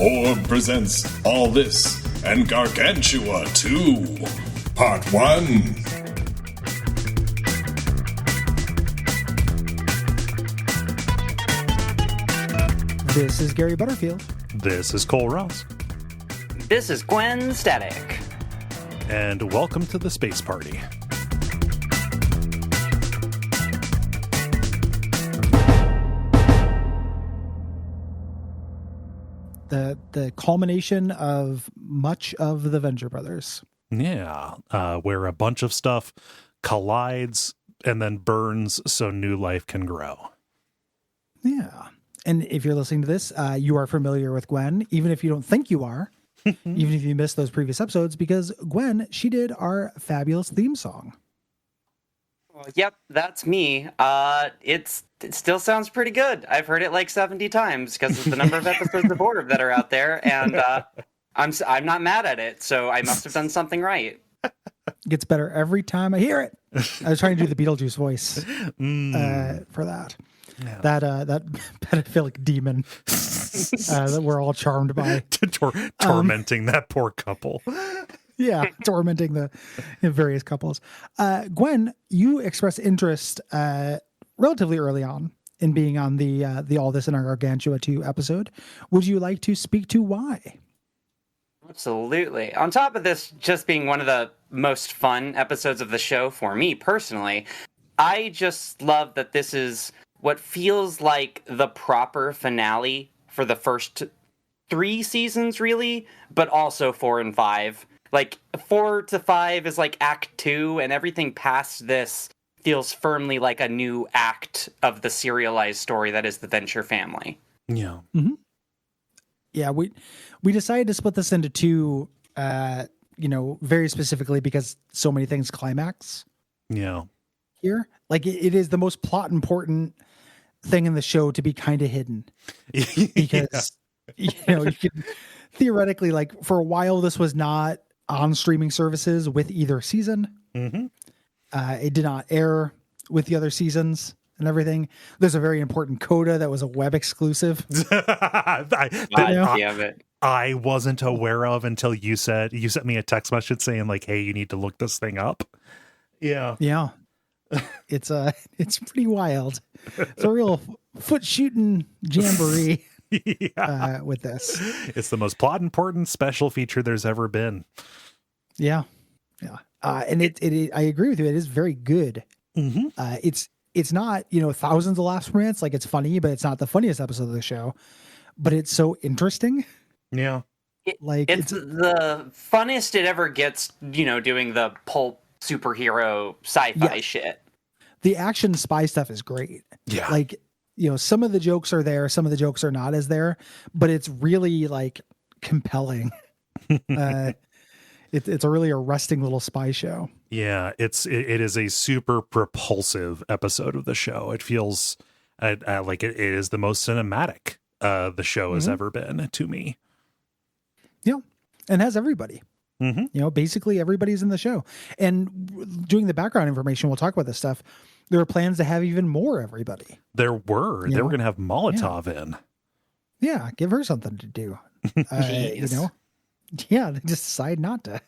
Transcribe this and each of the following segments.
Orb presents All This and Gargantua-2, Part 1. This is Gary Butterfield. This is Cole Ross. This is Gwen Static. And welcome to the Space Party. The culmination of much of the Venture Brothers. Yeah, where a bunch of stuff collides and then burns so new life can grow. Yeah. And if you're listening to this, you are familiar with Gwen, even if you don't think you are, even if you missed those previous episodes, because Gwen, she did our fabulous theme song. Yep, that's me. It still sounds pretty good. I've heard it like 70 times because of the number of episodes of Orb that are out there, and I'm not mad at it, so I must have done something right. Gets better every time I hear it. I was trying to do the Beetlejuice voice for that. Yeah. That pedophilic demon that we're all charmed by. Tormenting that poor couple. Yeah, tormenting the various couples. Gwen, you expressed interest relatively early on in being on the All This in our Gargantua-2 episode. Would you like to speak to why? Absolutely. On top of this just being one of the most fun episodes of the show for me personally, I just love that this is what feels like the proper finale for the first 3 seasons, really, but also 4 and 5. Like, 4 to 5 is like Act 2, and everything past this feels firmly like a new act of the serialized story that is the Venture family. Yeah. Mm-hmm. Yeah, we decided to split this into 2, very specifically because so many things climax. Yeah. Here. Like, it is the most plot important thing in the show to be kind of hidden. Because, you could theoretically, like, for a while, this was not on streaming services with either season. Mm-hmm. It did not air with the other seasons and everything. There's a very important coda that was a web exclusive. I wasn't aware of until you sent me a text message saying like, hey, you need to look this thing up. Yeah. Yeah. It's pretty wild. It's a real foot shooting jamboree. Yeah. With this. It's the most plot important special feature there's ever been. Yeah. Yeah. And it I agree with you. It is very good. Mm-hmm. It's not, thousands of laughs per minute. It's like, it's funny, but it's not the funniest episode of the show, but it's so interesting. Yeah. It's the funnest it ever gets, doing the pulp superhero sci-fi shit. The action spy stuff is great. Yeah. Like, some of the jokes are there, some of the jokes are not as there, but it's really like compelling. It's a really arresting little spy show. Yeah, it is a super propulsive episode of the show. It feels like it is the most cinematic the show has ever been to me. Yeah, and has everybody. Mm-hmm. Basically everybody's in the show. And doing the background information, we'll talk about this stuff. There are plans to have even more everybody. They were going to have Molotov in. Yeah, give her something to do. Yeah, they just decide not to.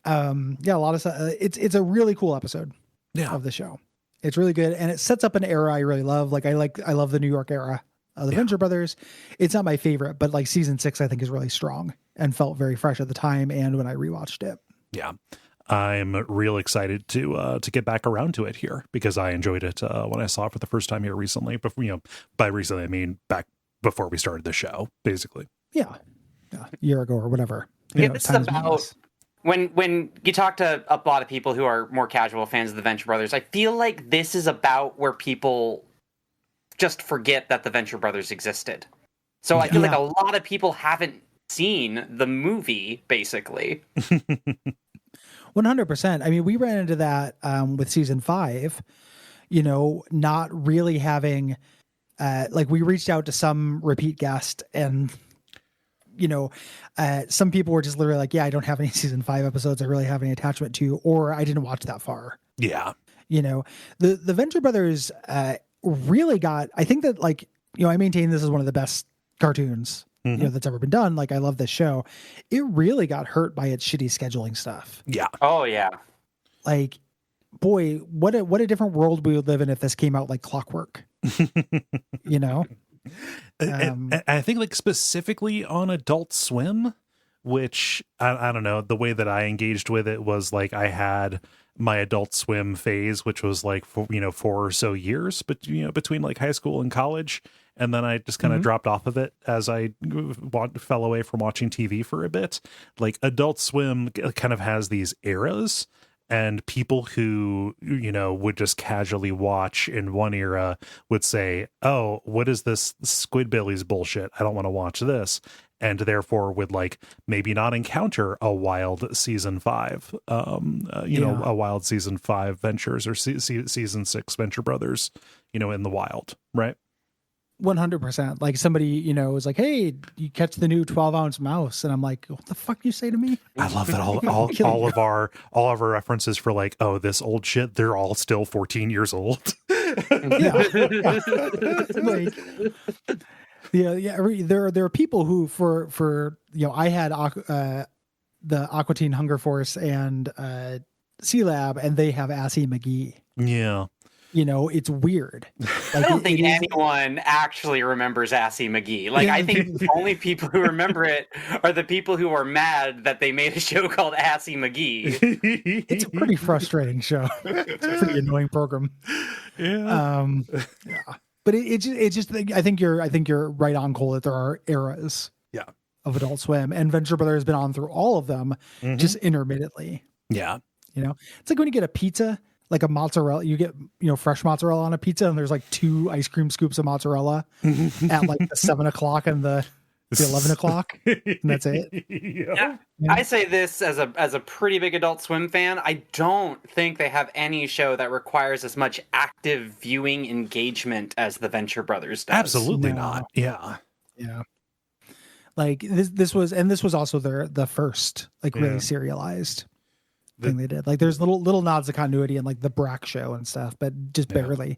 A lot of stuff. It's a really cool episode of the show. It's really good, and it sets up an era I really love. Like I love the New York era of the Venture Brothers. It's not my favorite, but like season 6, I think is really strong and felt very fresh at the time and when I rewatched it. Yeah. I'm real excited to get back around to it here because I enjoyed it when I saw it for the first time here recently. But by recently I mean back before we started the show, basically. Yeah, a year ago or whatever. It's about when you talk to a lot of people who are more casual fans of the Venture Brothers. I feel like this is about where people just forget that the Venture Brothers existed. So I feel like a lot of people haven't seen the movie, basically. 100%. I mean, we ran into that with season 5, not really having, we reached out to some repeat guest and, some people were just literally like, yeah, I don't have any season 5 episodes I really have any attachment to, or I didn't watch that far. Yeah. The Venture Brothers really got, I think that I maintain this is one of the best cartoons, that's ever been done. Like, I love this show. It really got hurt by its shitty scheduling stuff. Yeah. Oh yeah. Like, boy, what a different world we would live in if this came out like clockwork. And I think like specifically on Adult Swim, which I don't know, the way that I engaged with it was like I had my Adult Swim phase, which was like 4 or so years, but between like high school and college, and then I just kind of dropped off of it as I fell away from watching TV for a bit. Like Adult Swim kind of has these eras, and people who would just casually watch in one era would say, "Oh, what is this Squidbillies bullshit? I don't want to watch this." And therefore would like maybe not encounter a wild season 5, a wild season 5 Ventures or season 6 Venture Brothers, in the wild, right? 100%. Like somebody, was like, "Hey, you catch the new 12-ounce mouse?" And I'm like, "What the fuck you say to me?" I love that all of our references for like, oh, this old shit, they're all still 14 years old. There are people who for I had the Aqua Teen Hunger Force and C Lab, and they have Assy McGee. Yeah. It's weird. Like, I don't think anyone actually remembers Assy McGee. Like, I think the only people who remember it are the people who are mad that they made a show called Assy McGee. It's a pretty frustrating show. It's a pretty annoying program. Yeah. But it's just I think you're right on, Cole, that there are eras of Adult Swim, and Venture Brothers has been on through all of them, just intermittently. Yeah. It's like when you get a pizza, like a mozzarella, you get, fresh mozzarella on a pizza, and there's like 2 ice cream scoops of mozzarella at like the 7 o'clock and the 11 o'clock, and that's it. Yeah. I say this as a pretty big Adult Swim fan. I don't think they have any show that requires as much active viewing engagement as the Venture Brothers does. Absolutely not. Yeah. Like this was also the first like really serialized thing they did. Like there's little nods to continuity in like the Brack show and stuff, but just barely.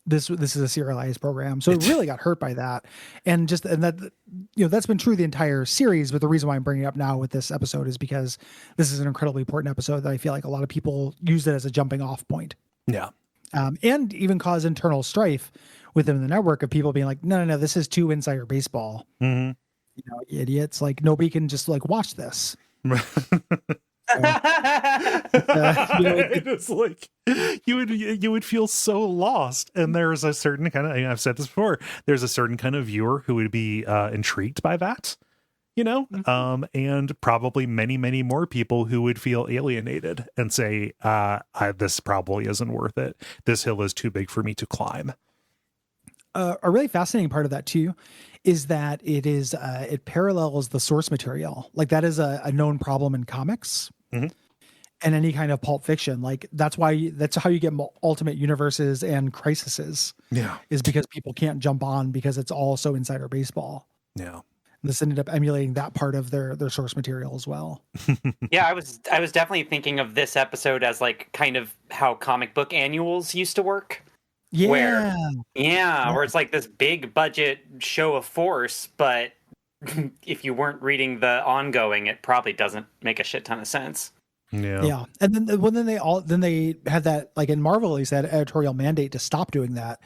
This is a serialized program, so it really got hurt by that, and that that's been true the entire series. But the reason why I'm bringing it up now with this episode is because this is an incredibly important episode that I feel like a lot of people use it as a jumping off point. Yeah, and even cause internal strife within the network of people being like, no, this is too insider baseball. Mm-hmm. Idiots! Like nobody can just like watch this. It's like you would feel so lost, and there's a certain kind of, I've said this before, there's a certain kind of viewer who would be intrigued by that, and probably many more people who would feel alienated and say, this probably isn't worth it. This hill is too big for me to climb. A really fascinating part of that too is that it parallels the source material. Like that is a known problem in comics and any kind of pulp fiction. Like that's how you get ultimate universes and crises. Yeah, is because people can't jump on because it's all so insider baseball. Yeah, this ended up emulating that part of their source material as well. Yeah, I was definitely thinking of this episode as like kind of how comic book annuals used to work. Yeah. Where it's like this big budget show of force, but if you weren't reading the ongoing, it probably doesn't make a shit ton of sense. Yeah. And then they had that, like in Marvel, at least, that editorial mandate to stop doing that.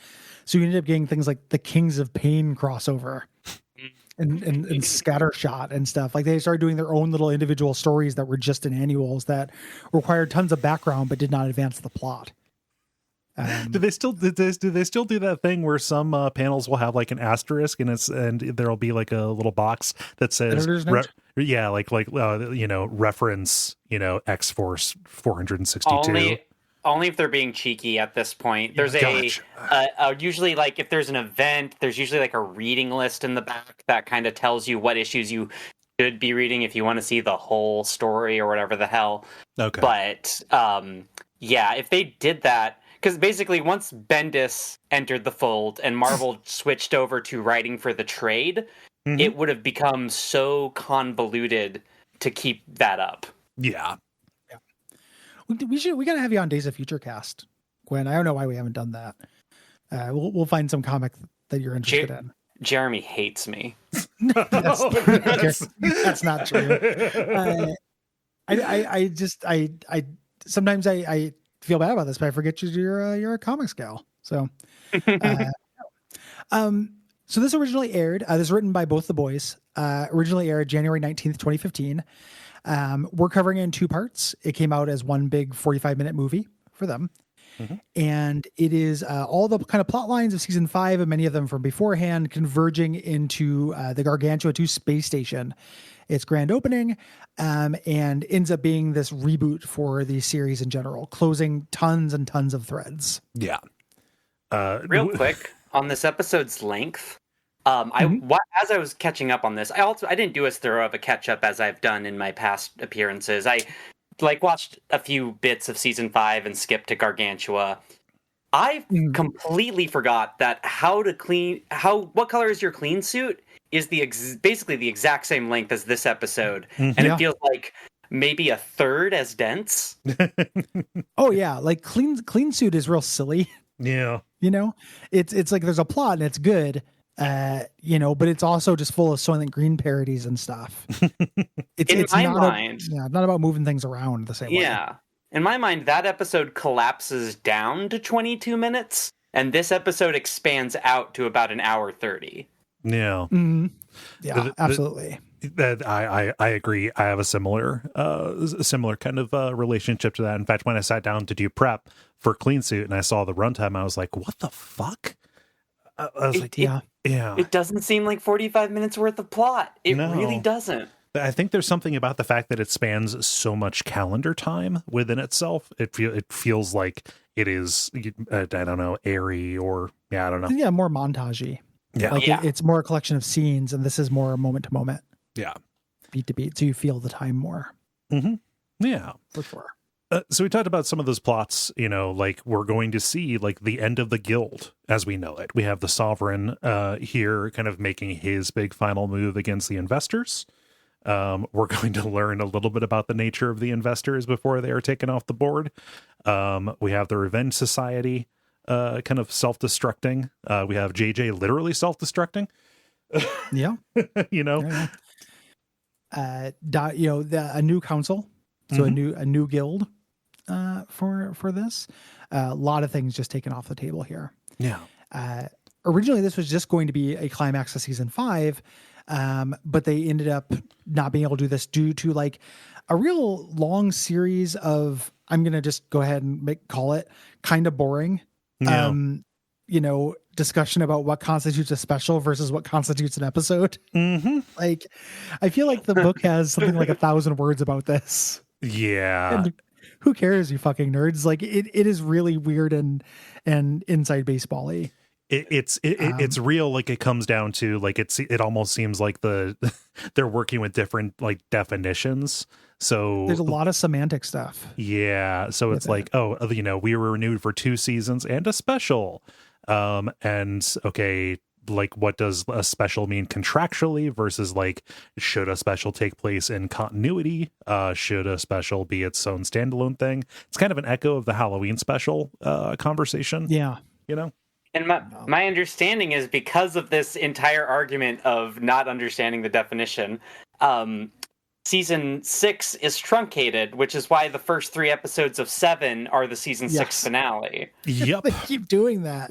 So you ended up getting things like the Kings of Pain crossover and Scattershot and stuff. Like they started doing their own little individual stories that were just in annuals that required tons of background but did not advance the plot. Do they still do that thing where some panels will have like an asterisk and there'll be like a little box that says reference X-Force 462. Only if they're being cheeky at this point. There's usually like if there's an event, there's usually like a reading list in the back that kind of tells you what issues you should be reading if you want to see the whole story or whatever the hell. Okay. But if they did that. Because basically, once Bendis entered the fold and Marvel switched over to writing for the trade, it would have become so convoluted to keep that up. Yeah. We gotta have you on Days of Future Cast, Gwen. I don't know why we haven't done that. We'll find some comic that you're interested in. Jeremy hates me. That's not true. I sometimes I feel bad about this, but I forget you're a comics gal. So, so this originally aired. This is written by both the boys. Originally aired January 19th, 2015. We're covering it in two parts. It came out as one big 45-minute movie for them. Mm-hmm. And it is all the kind of plot lines of season 5 and many of them from beforehand converging into the Gargantua-2 space station. Its grand opening, and ends up being this reboot for the series in general, closing tons and tons of threads. Yeah. Real quick on this episode's length. As I was catching up on this, I didn't do as thorough of a catch up as I've done in my past appearances. I watched a few bits of season 5 and skipped to Gargantua. I completely forgot that what color is your clean suit is basically the exact same length as this episode, and it feels like maybe a third as dense. Oh yeah, like clean suit is real silly. Yeah, it's like there's a plot and it's good. But it's also just full of Soylent Green parodies and stuff. It's in my not mind, not about moving things around the same way. Yeah. In my mind, that episode collapses down to 22 minutes, and this episode expands out to about an hour 30. Yeah. Mm-hmm. Yeah, absolutely. I agree. I have a similar kind of relationship to that. In fact, when I sat down to do prep for Clean Suit and I saw the runtime, I was like, what the fuck? I was yeah. It doesn't seem like 45 minutes worth of plot. It really doesn't. I think there's something about the fact that it spans so much calendar time within itself. It feels like it is, I don't know, airy or, I don't know. Yeah, more montagey. Yeah. Like it's more a collection of scenes, and this is more moment to moment. Yeah. Beat to beat, so you feel the time more. Mm-hmm. Yeah. For sure. So we talked about some of those plots, like we're going to see like the end of the guild as we know it. We have the Sovereign here kind of making his big final move against the investors. We're going to learn a little bit about the nature of the investors before they are taken off the board. We have the Revenge Society kind of self-destructing. We have JJ literally self-destructing. Yeah. A new council. So a new guild for this. A lot of things just taken off the table here. Yeah. Originally, this was just going to be a climax of season 5, but they ended up not being able to do this due to like a real long series of, I'm going to just go ahead and call it kind of boring. Yeah. Discussion about what constitutes a special versus what constitutes an episode. Mm-hmm. Like, I feel like the book has something like 1,000 words about this. Yeah. And who cares, you fucking nerds? Like it is really weird and inside baseball-y. It's real. Like it comes down to like, it almost seems like they're working with different like definitions. So there's a lot of semantic stuff. Yeah. So it's like, we were renewed for 2 seasons and a special. And okay, like what does a special mean contractually versus like, should a special take place in continuity? Should a special be its own standalone thing? It's kind of an echo of the Halloween special conversation. Yeah. And my understanding is because of this entire argument of not understanding the definition, season 6 is truncated, which is why the first 3 episodes of 7 are the season 6 finale. Yep. They keep doing that.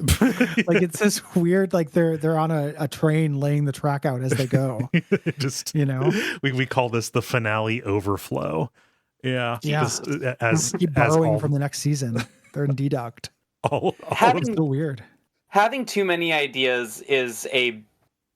Like it's this weird, like they're on a train laying the track out as they go. Just, we call this the finale overflow. Yeah. Yeah. As keep borrowing from the next season. They're in deduct. Having, it's so weird. Having too many ideas is a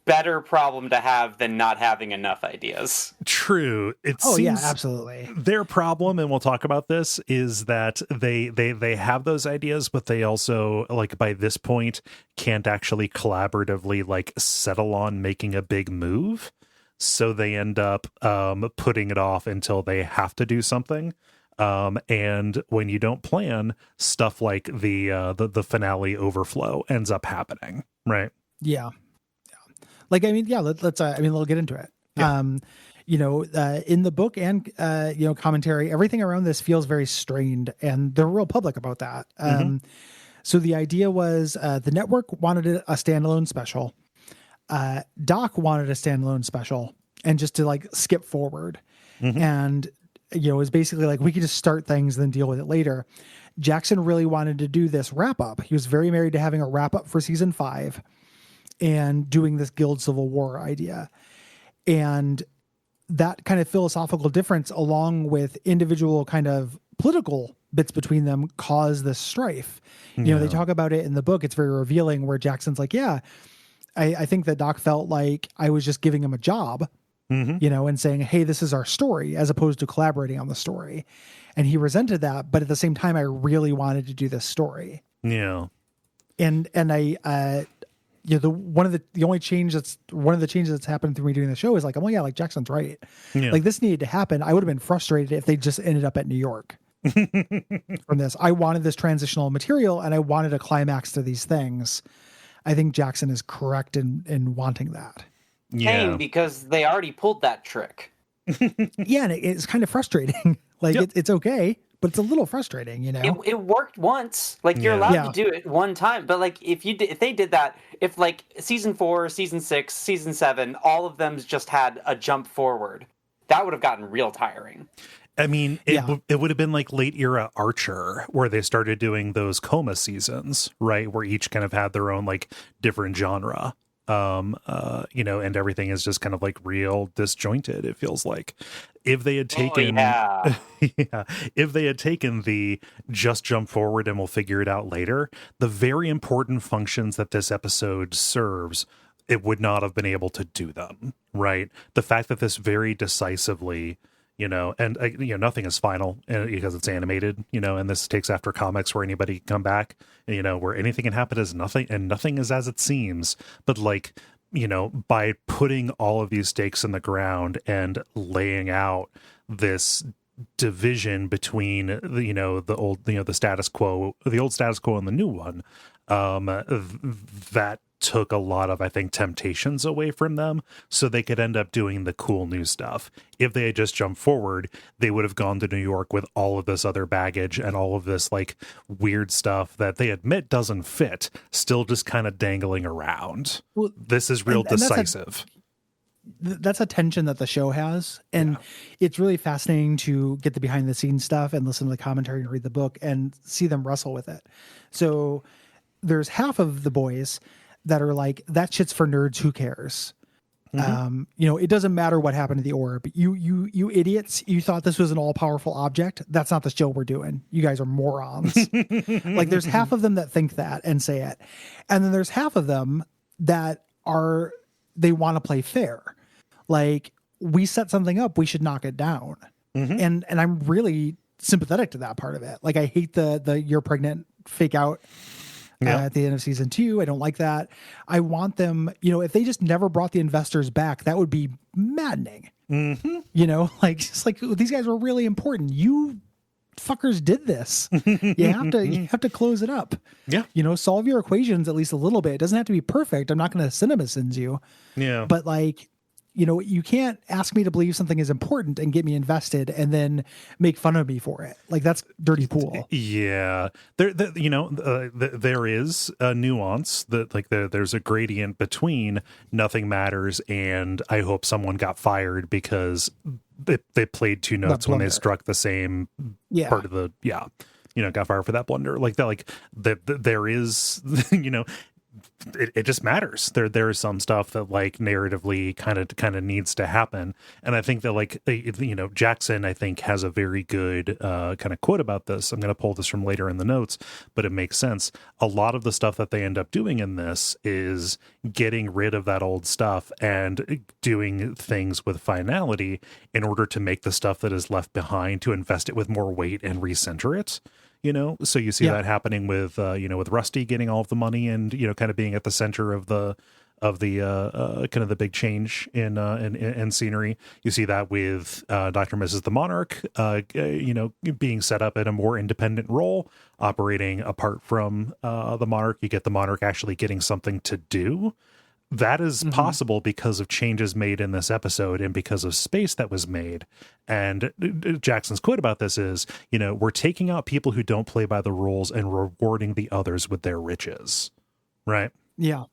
better problem to have than not having enough ideas. True. It seems yeah, absolutely. Their problem, and we'll talk about this, is that they have those ideas, but they also, like, by this point, can't actually collaboratively like settle on making a big move. So they end up putting it off until they have to do something. And when you don't plan, stuff like the finale overflow ends up happening, right? Yeah. Like, I mean, yeah, let's we'll get into it. Yeah. In the book and, commentary, everything around this feels very strained, and they're real public about that. So the idea was, the network wanted a standalone special. Doc wanted a standalone special and just to like skip forward. And, you know, it was basically like, we could just start things, then deal with it later. Jackson really wanted to do this wrap up. He was very married to having a wrap up for season 5 and doing this Guild Civil War idea. And that kind of philosophical difference, along with individual kind of political bits between them, caused this strife. You know, they talk about it in the book. It's very revealing where Jackson's like, yeah, I think that Doc felt like I was just giving him a job, you know, and saying, hey, this is our story, as opposed to collaborating on the story. And he resented that. But at the same time, I really wanted to do this story. Yeah. And I, you know, one of the changes that's happened through me doing the show is like, oh yeah, like Jackson's right. Yeah. Like this needed to happen. I would have been frustrated if they just ended up at New York from this. I wanted this transitional material and I wanted a climax to these things. I think Jackson is correct in wanting that. Pain, because they already pulled that trick. Yeah, and it's kind of frustrating. Like it's okay, but it's a little frustrating, you know. It worked once. Like you're allowed to do it one time, but like if they did that, if like season 4, season 6, season 7, all of them just had a jump forward, that would have gotten real tiring. I mean, it would have been like late era Archer, where they started doing those coma seasons, right? Where each kind of had their own like different genre. You know, and everything is just kind of like real disjointed, it feels like. If they had taken if they had taken the just jump forward and we'll figure it out later, the very important functions that this episode serves, it would not have been able to do them, right? The fact that this very decisively, you know, and you know, nothing is final because it's animated, you know, and this takes after comics where anybody can come back, you know, where anything can happen as nothing and nothing is as it seems. But like, you know, by putting all of these stakes in the ground and laying out this division between the, you know, the old, you know, the status quo, the old status quo and the new one, that took a lot of, I think, temptations away from them so they could end up doing the cool new stuff. If they had just jumped forward, they would have gone to New York with all of this other baggage and all of this like weird stuff that they admit doesn't fit, still just kind of dangling around. Well, this is real decisive. That's a tension that the show has. And it's really fascinating to get the behind the scenes stuff and listen to the commentary and read the book and see them wrestle with it. So there's half of the boys that are like, that shit's for nerds, who cares? You know, it doesn't matter what happened to the orb. You idiots, you thought this was an all-powerful object. That's not the show we're doing. You guys are morons. Like there's half of them that think that and say it. And then there's half of them that they want to play fair. Like, we set something up, we should knock it down. And I'm really sympathetic to that part of it. Like I hate the you're pregnant fake out at the end of season 2. I don't like that. I want them, you know, if they just never brought the investors back, that would be maddening. You know, like, just like, these guys were really important. You fuckers did this. You have to close it up. Yeah. You know, solve your equations at least a little bit. It doesn't have to be perfect. I'm not going to CinemaSins you. Yeah. But like, you know, you can't ask me to believe something is important and get me invested and then make fun of me for it. Like, that's dirty pool. Yeah. You know, there is a nuance that like there's a gradient between nothing matters and I hope someone got fired because they played two notes when they struck the same part of the, you know, got fired for that blunder. Like that, like there is, you know, it just matters. There is some stuff that like narratively kind of needs to happen, and I think that like you know, Jackson I think has a very good kind of quote about this. I'm going to pull this from later in the notes, but it makes sense. A lot of the stuff that they end up doing in this is getting rid of that old stuff and doing things with finality in order to make the stuff that is left behind, to invest it with more weight and recenter it. You know, so you see that happening with, you know, with Rusty getting all of the money and, you know, kind of being at the center of the kind of the big change in scenery. You see that with Dr. and Mrs. the Monarch, you know, being set up in a more independent role, operating apart from the Monarch. You get the Monarch actually getting something to do. That is possible because of changes made in this episode and because of space that was made. And Jackson's quote about this is, you know, we're taking out people who don't play by the rules and rewarding the others with their riches. Right? Yeah.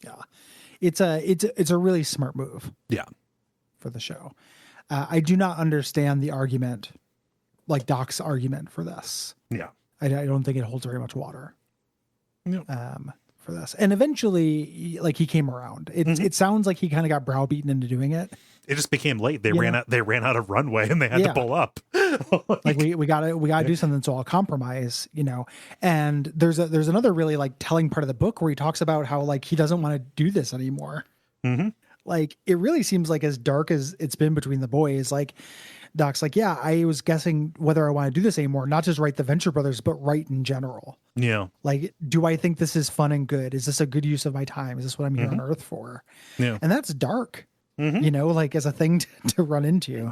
Yeah. it's a really smart move. Yeah. For the show. I do not understand the argument, like Doc's argument for this. Yeah. I don't think it holds very much water. Yep. For this. And eventually, like, he came around. It sounds like he kind of got browbeaten into doing it. It just became late. They ran out of runway and they had to pull up. Like we gotta do something, so I'll compromise, And there's another really like telling part of the book where he talks about how like he doesn't want to do this anymore. Mm-hmm. Like, it really seems like as dark as it's been between the boys, like Doc's like, yeah, I was guessing whether I want to do this anymore, not just write the Venture Brothers, but write in general. Yeah. Like, do I think this is fun and good? Is this a good use of my time? Is this what I'm here on Earth for? Yeah. And that's dark, like as a thing to run into,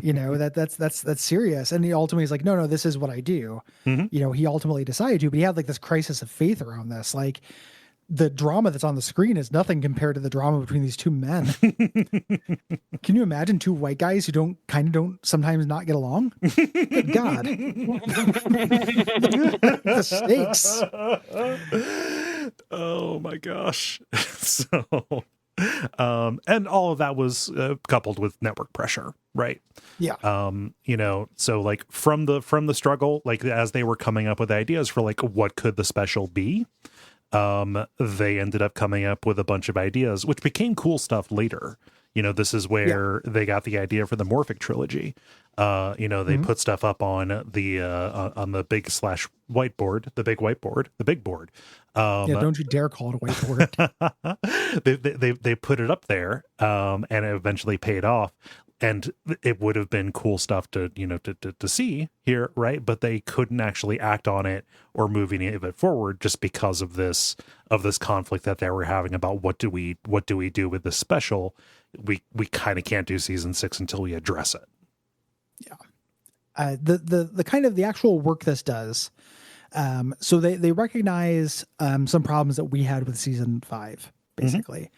that's serious. And he ultimately is like, no, this is what I do. He ultimately decided to, but he had like this crisis of faith around this. Like, the drama that's on the screen is nothing compared to the drama between these two men. Can you imagine two white guys who don't sometimes not get along? Good God. The stakes. Oh my gosh. So, and all of that was coupled with network pressure, right? Yeah. So like from the struggle, like as they were coming up with ideas for like what could the special be, they ended up coming up with a bunch of ideas, which became cool stuff later. This is where they got the idea for the Morphic trilogy. They put stuff up on the big whiteboard, the big board. Don't you dare call it a whiteboard. they put it up there, and it eventually paid off. And it would have been cool stuff to see here, right? But they couldn't actually act on it or move any of it forward just because of this conflict that they were having about what do we do with this special. We kind of can't do season 6 until we address it. Yeah. The kind of the actual work this does. So they recognize some problems that we had with season 5, basically.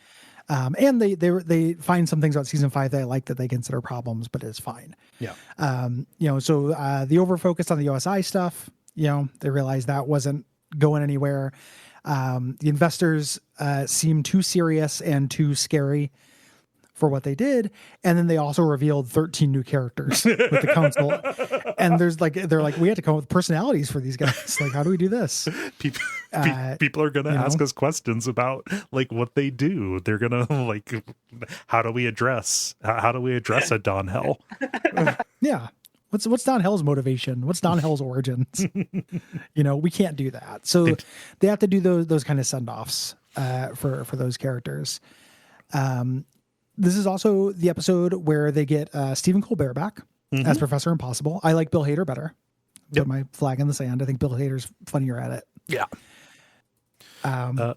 And they find some things about season 5 that I like that they consider problems, but it's fine. Yeah. So the over focus on the OSI stuff, they realized that wasn't going anywhere. The investors seemed too serious and too scary for what they did. And then they also revealed 13 new characters with the council. And they're like, we had to come up with personalities for these guys. Like, how do we do this? People are going to ask us questions about like what they do. They're going to like, how do we address a Don Hell? Yeah. What's Don Hell's motivation? What's Don Hell's origins? We can't do that. So they have to do those kind of send-offs for those characters. This is also the episode where they get Stephen Colbert back as Professor Impossible. I like Bill Hader better. Put my flag in the sand. I think Bill Hader's funnier at it. Yeah. And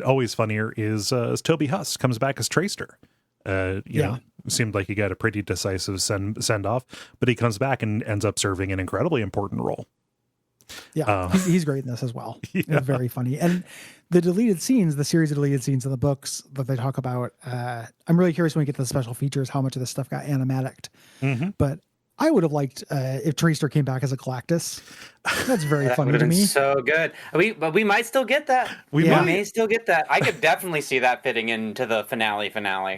always funnier is Toby Huss comes back as Tracer. Seemed like he got a pretty decisive send off, but he comes back and ends up serving an incredibly important role. Yeah, he's great in this as well. Yeah. Very funny. And the series of deleted scenes in the books that they talk about, I'm really curious when we get to the special features, how much of this stuff got animatic. But I would have liked if Tracer came back as a Galactus. That's very funny to me. So good. But we might still get that. We may still get that. I could definitely see that fitting into the finale.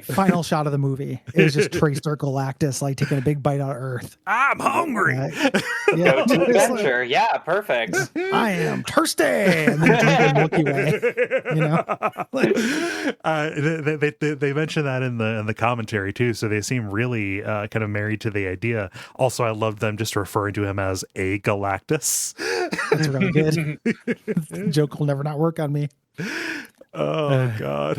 Final shot of the movie. It was just Tracer Galactus like taking a big bite out of Earth. I'm hungry. Go to adventure. Yeah, perfect. I am thirsty. And then drink Milky Way. They mentioned that in the commentary too. So they seem really kind of married to the idea. Also, I loved them just referring to him as a Galactus. That's really good. The joke will never not work on me. Oh God.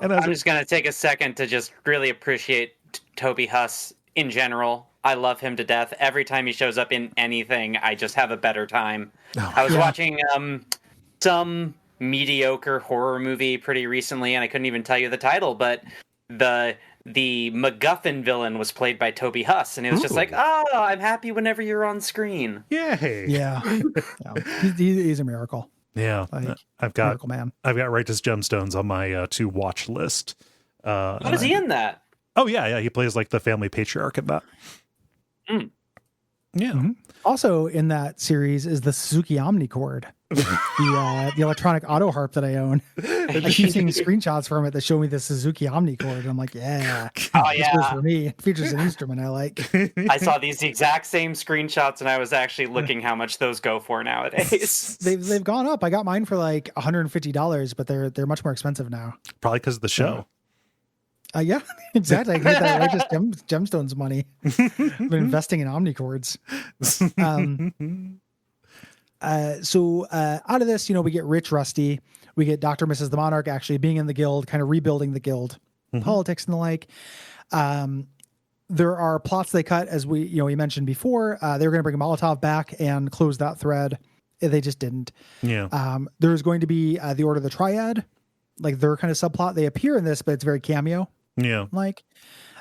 And I'm just going to take a second to just really appreciate Toby Huss in general. I love him to death. Every time he shows up in anything, I just have a better time. I was watching some mediocre horror movie pretty recently, and I couldn't even tell you the title, but the MacGuffin villain was played by Toby Huss, and it was just like, I'm happy whenever you're on screen. Yay. Yeah. He's a miracle. Yeah. I've got miracle man. I've got Righteous Gemstones on my to watch list. How is he in that? Oh yeah, he plays like the family patriarch in that. Yeah. Also in that series is the Suzuki Omnicord. the electronic auto harp that I own. I keep seeing screenshots from it that show me the Suzuki Omnichord. And I'm like, yeah, Oh this goes yeah. for me. It features an instrument I like. I saw these exact same screenshots, and I was actually looking how much those go for nowadays. They've gone up. I got mine for like $150, but they're much more expensive now. Probably because of the show. Yeah, exactly. I can get that righteous gemstones money. I've been investing in Omnichords. So out of this, we get Rich Rusty. We get Dr. and Mrs. the Monarch actually being in the guild, kind of rebuilding the guild, politics and the like. There are plots they cut, as we mentioned before. They were going to bring Molotov back and close that thread. They just didn't. Yeah. There's going to be the Order of the Triad, like their kind of subplot. They appear in this, but it's very cameo. Yeah. Like,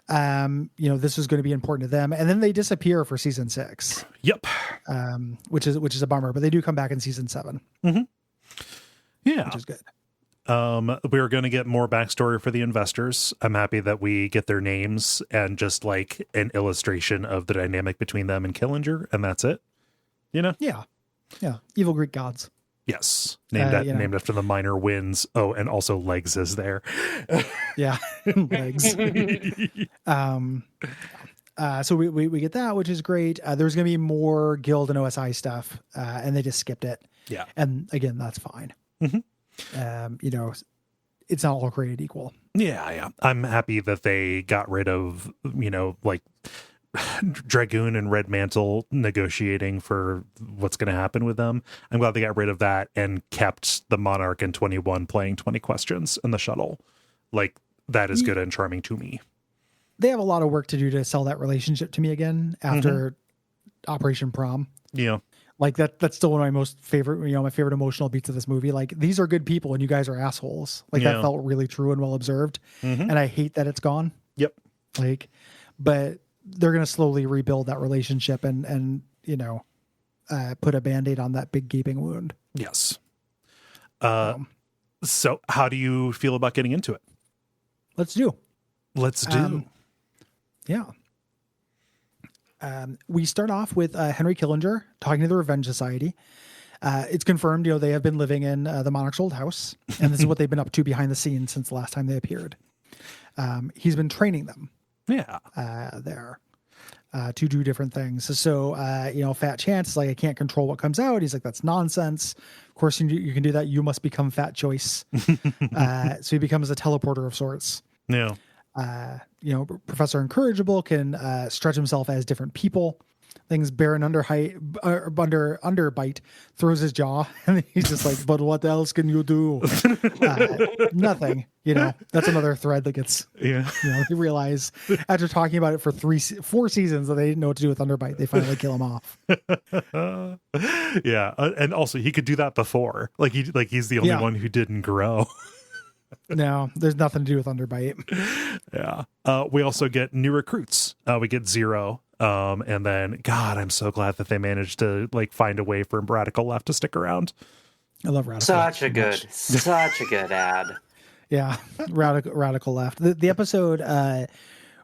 this is going to be important to them. And then they disappear for season 6. Yep. Which is a bummer, but they do come back in season 7. Mm-hmm. Yeah. Which is good. We're going to get more backstory for the investors. I'm happy that we get their names and just like an illustration of the dynamic between them and Killinger, and that's it. Yeah. Evil Greek gods. Yes. Named after the minor winds. Oh, and also Legs is there. Yeah. Legs. So we get that, which is great. There's going to be more guild and OSI stuff, and they just skipped it. Yeah. And again, that's fine. Mm-hmm. It's not all created equal. Yeah. I'm happy that they got rid of, like Dragoon and Red Mantle negotiating for what's going to happen with them. I'm glad they got rid of that and kept the Monarch and 21 playing 20 questions in the shuttle. Like, that is good and charming to me. They have a lot of work to do to sell that relationship to me again after Operation Prom. Yeah. Like that's still one of my most favorite, my favorite emotional beats of this movie. Like, these are good people and you guys are assholes. Like, that felt really true and well observed. And I hate that it's gone. Yep. Like, but they're going to slowly rebuild that relationship and put a Band-Aid on that big gaping wound. Yes. So how do you feel about getting into it? Let's do. Yeah. We start off with Henry Killinger talking to the Revenge Society. It's confirmed, they have been living in the Monarch's old house, and this is what they've been up to behind the scenes since the last time they appeared. He's been training them. Yeah. There to do different things. So, Fat Chance is like, I can't control what comes out. He's like, that's nonsense. Of course, you can do that. You must become Fat Choice. So he becomes a teleporter of sorts. Yeah. Professor Incorrigible can stretch himself as different people. Things Baron Underbite throws his jaw, and he's just like, "But what else can you do?" Nothing. That's another thread that gets. Yeah. They realize after talking about it for 4 seasons that they didn't know what to do with Underbite. They finally kill him off. Yeah, and also he could do that before. He's the only one who didn't grow. No, there's nothing to do with Underbite. Yeah. We also get new recruits. We get Zero. And then, God, I'm so glad that they managed to find a way for Radical Left to stick around. I love Radical. Such a good ad. Yeah, Radical Left. The episode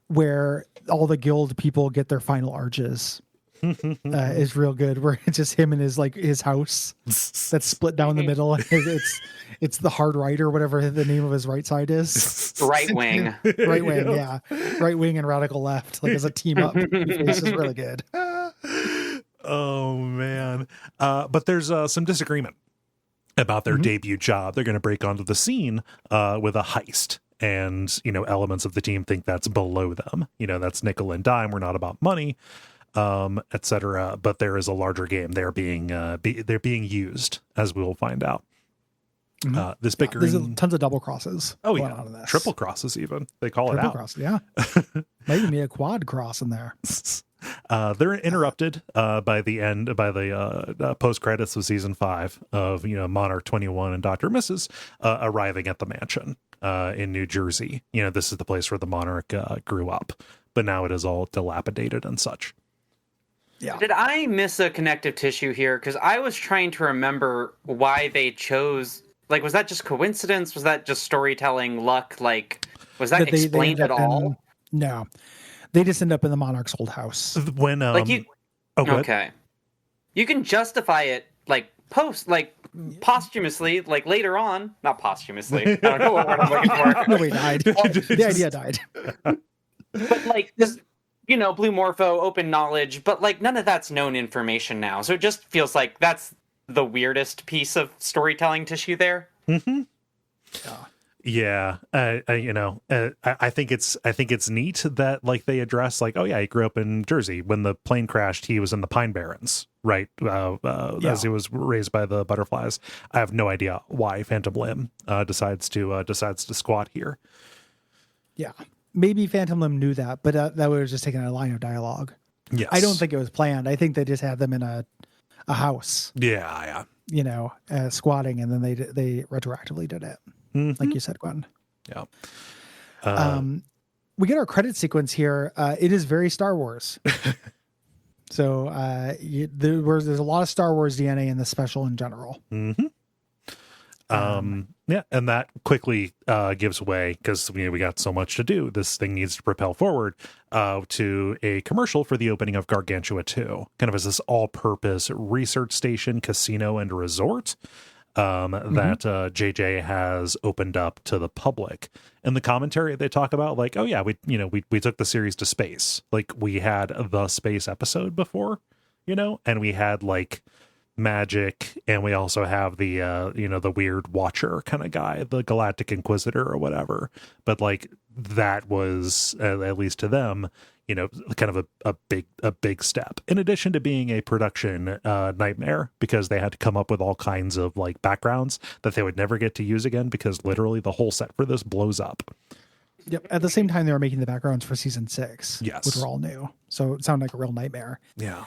where all the guild people get their final arches is real good. Where it's just him and his house that's split down the middle. It's the hard right or whatever the name of his right side is. Right wing. Right wing, yeah. Right wing and Radical Left, as a team up. This is really good. Oh man. But there's some disagreement about their debut job. They're going to break onto the scene with a heist. And, elements of the team think that's below them. That's nickel and dime. We're not about money, etc. But there is a larger game. They're being used, as we will find out. This bickering, there's tons of double crosses. Oh yeah, on in this. Triple crosses even. They call triple it out. Cross, yeah. Maybe be a quad cross in there. They're interrupted by the post credits of season 5 of Monarch 21 and Dr. Mrs. Arriving at the mansion in New Jersey. This is the place where the Monarch grew up, but now it is all dilapidated and such. Yeah. Did I miss a connective tissue here? Because I was trying to remember why they chose. Was that just coincidence? Was that just storytelling luck? Was that explained at all? No. They just end up in the Monarch's old house. When okay. You can justify it post posthumously, like later on, not posthumously. I don't know what word I'm looking for. No, he died. The idea died. But like this, Blue Morpho, open knowledge, but like none of that's known information now. So it just feels like that's the weirdest piece of storytelling tissue there. Mm-hmm. Yeah, I think it's neat that like they address like, oh yeah, he grew up in Jersey. When the plane crashed, he was in the Pine Barrens, right? As he was raised by the butterflies. I have no idea why Phantom Limb decides to squat here. Yeah, maybe Phantom Limb knew that, but that was just taking a line of dialogue. Yes, I don't think it was planned. I think they just had them in a house. Yeah. Squatting, and then they retroactively did it. Mm-hmm. Like you said, Gwen. Yeah. We get our credit sequence here. It is very Star Wars. So there's a lot of Star Wars DNA in the special in general. Mm-hmm. Yeah, and that quickly gives way because we got so much to do. This thing needs to propel forward to a commercial for the opening of Gargantua-2, kind of as this all-purpose research station, casino, and resort that JJ has opened up to the public. In the commentary, they talk about like, oh yeah, we took the series to space. Like we had the space episode before, and we had like magic, and we also have the the weird watcher kind of guy, the Galactic Inquisitor or whatever. But like that was at least to them, kind of a big step, in addition to being a production nightmare, because they had to come up with all kinds of like backgrounds that they would never get to use again, because literally the whole set for this blows up. Yep. At the same time, they were making the backgrounds for season 6, yes, which were all new, so it sounded like a real nightmare. Yeah.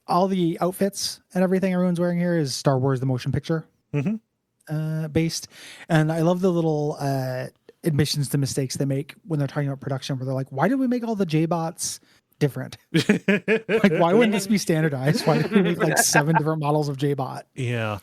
All the outfits and everything everyone's wearing here is Star Wars the motion picture based, and I love the little admissions to mistakes they make when they're talking about production, where they're like, why did we make all the J-bots different? Like, why wouldn't this be standardized? Why did we make like 7 different models of J-bot? Yeah.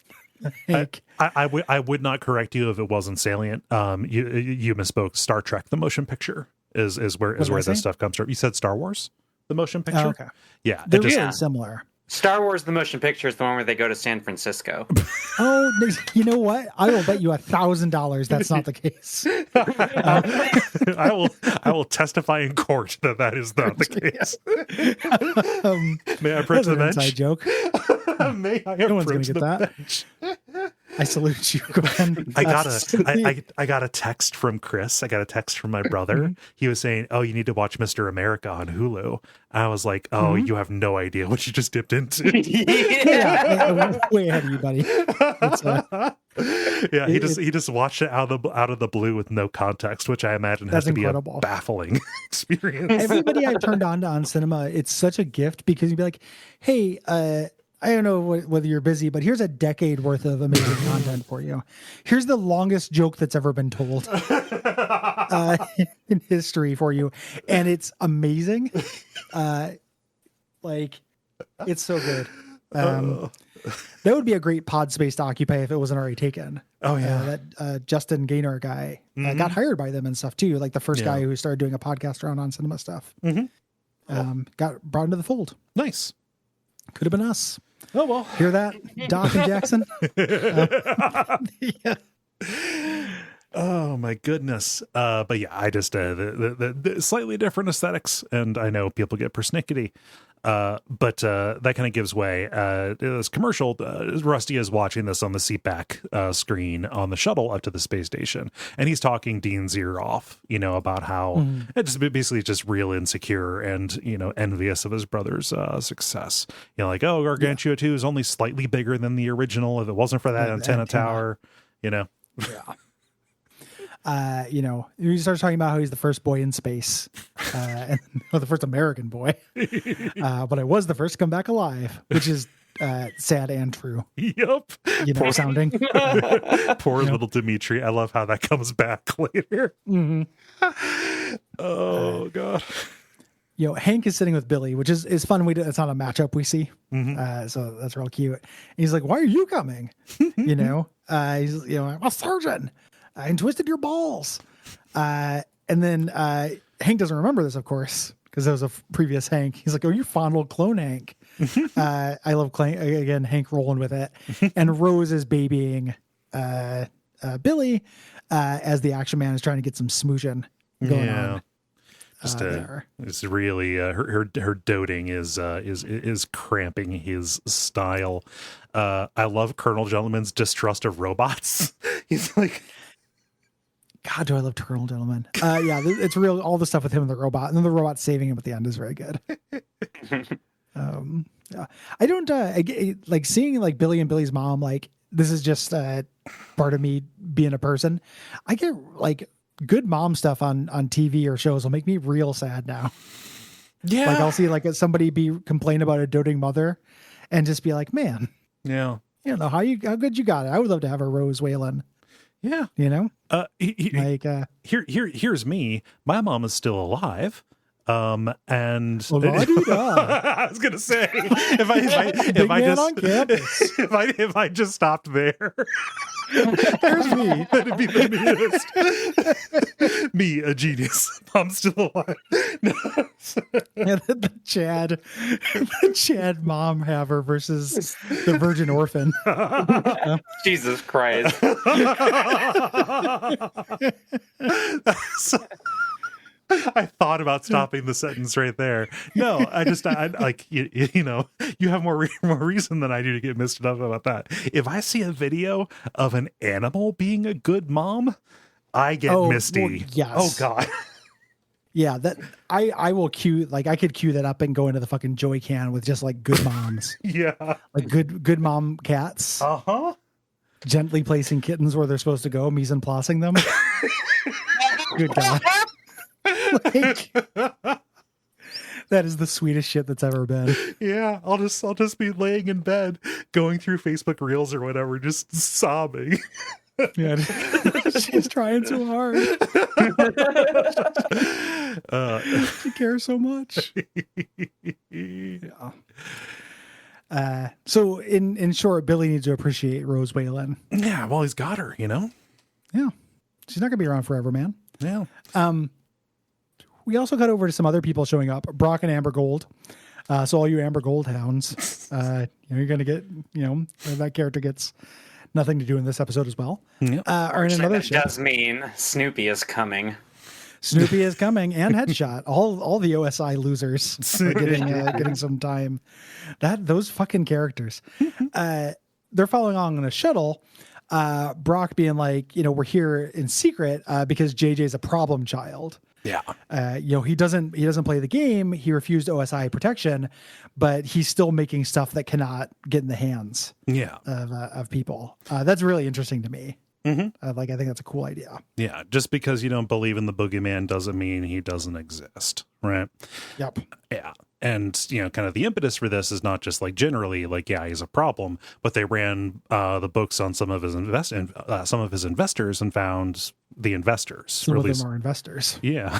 Like, I would not correct you if it wasn't salient. You misspoke. Star Trek the motion picture is where this stuff comes from. You said Star Wars the motion picture. Oh, okay. Yeah, they're really similar. Star Wars the motion picture is the one where they go to San Francisco. Oh, you know what? I will bet you $1,000 that's not the case. I will testify in court that is not the case. May I approach the bench? Inside joke. May I no one's going to approach get that. bench? I salute you, Glenn. I got a text from Chris. I got a text from my brother. He was saying, "Oh, you need to watch Mr. America on Hulu." I was like, "Oh, you have no idea what you just dipped into." Yeah, way ahead of you, buddy. Yeah, he just watched it out of the blue with no context, which I imagine has to be a baffling experience. Everybody I've turned on cinema, it's such a gift, because you'd be like, "Hey, I don't know whether you're busy, but here's a decade worth of amazing content for you. Here's the longest joke that's ever been told in history for you." And it's amazing. Like, it's so good. That would be a great pod space to occupy if it wasn't already taken. Oh yeah. That Justin Gaynor guy got hired by them and stuff too. Like the first guy who started doing a podcast around on cinema stuff. Got brought into the fold. Nice. Could have been us. Oh well. Hear that, Doc and Jackson? Yeah. Oh my goodness. But yeah, I just the slightly different aesthetics, and I know people get persnickety. But that kind of gives way. This commercial, Rusty is watching this on the seatback screen on the shuttle up to the space station, and he's talking Dean's ear off, about how it's basically just real insecure and, envious of his brother's success. Like, oh, Gargantua-2 is only slightly bigger than the original. If it wasn't for that antenna tower, Yeah. He starts talking about how he's the first boy in space, the first American boy. But I was the first to come back alive, which is sad and true. Yep. Poor sounding. Poor little Dimitri. I love how that comes back later. Oh God. Hank is sitting with Billy, which is fun. It's not a matchup we see. So that's real cute. And he's like, "Why are you coming?" He's, "I'm a surgeon. I twisted your balls." And then Hank doesn't remember this, of course, because that was a previous Hank. He's like, "Oh, you fond old clone Hank." I love again Hank rolling with it, and Rose is babying Billy as the Action Man is trying to get some smooching going on. Just there. It's really her doting is cramping his style. I love Colonel Gentleman's distrust of robots. He's like, God, do I love Colonel Gentleman? Yeah, it's real. All the stuff with him and the robot, and then the robot saving him at the end is very good. Yeah. I don't like seeing like Billy and Billy's mom. Like this is just part of me being a person. I get like good mom stuff on TV or shows will make me real sad now. yeah, Like I'll see like somebody complain about a doting mother, and just be like, man, yeah, you know how good you got it. I would love to have a Rose Whalen. yeah. You know, here's me. My mom is still alive. And I was gonna say if I just stopped there, there's me. that'd be the newest. Me, a genius. I'm still alive. No. Yeah, the Chad mom haver versus the virgin orphan. Jesus Christ. I thought about stopping the sentence right there. No, I like you know, you have more reason than I do to get messed up about that. If I see a video of an animal being a good mom, I get misty. Well, yes. Oh God. Yeah, that I will cue, like I could cue that up and go into the fucking Joy Can with just like good moms. Yeah. Like good mom cats. Uh-huh. Gently placing kittens where they're supposed to go, mise en placing them. Good God. Like, that is the sweetest shit that's ever been. Yeah, I'll just be laying in bed, going through Facebook Reels or whatever, just sobbing. Yeah, she's trying so hard. She cares so much. Yeah. So in short, Billy needs to appreciate Rose Whalen. Yeah, well, he's got her, you know. Yeah, she's not gonna be around forever, man. Yeah. We also got over to some other people showing up, Brock and Amber Gold. So all you Amber Gold hounds, you're going to get, that character gets nothing to do in this episode as well. Yep. Are in another show. That does mean Snoopy is coming. Snoopy is coming, and Headshot. All the OSI losers are getting some time. Those fucking characters. They're following on a shuttle. Brock being like, we're here in secret because JJ's a problem child. Yeah. He doesn't play the game. He refused OSI protection, but he's still making stuff that cannot get in the hands of people. That's really interesting to me. Mm-hmm. I think that's a cool idea. Yeah. Just because you don't believe in the boogeyman doesn't mean he doesn't exist. Right. Yep. Yeah. And, kind of the impetus for this is not just like generally like, yeah, he's a problem, but they ran the books on some of his investors and found the investors. Some of them are investors. Yeah.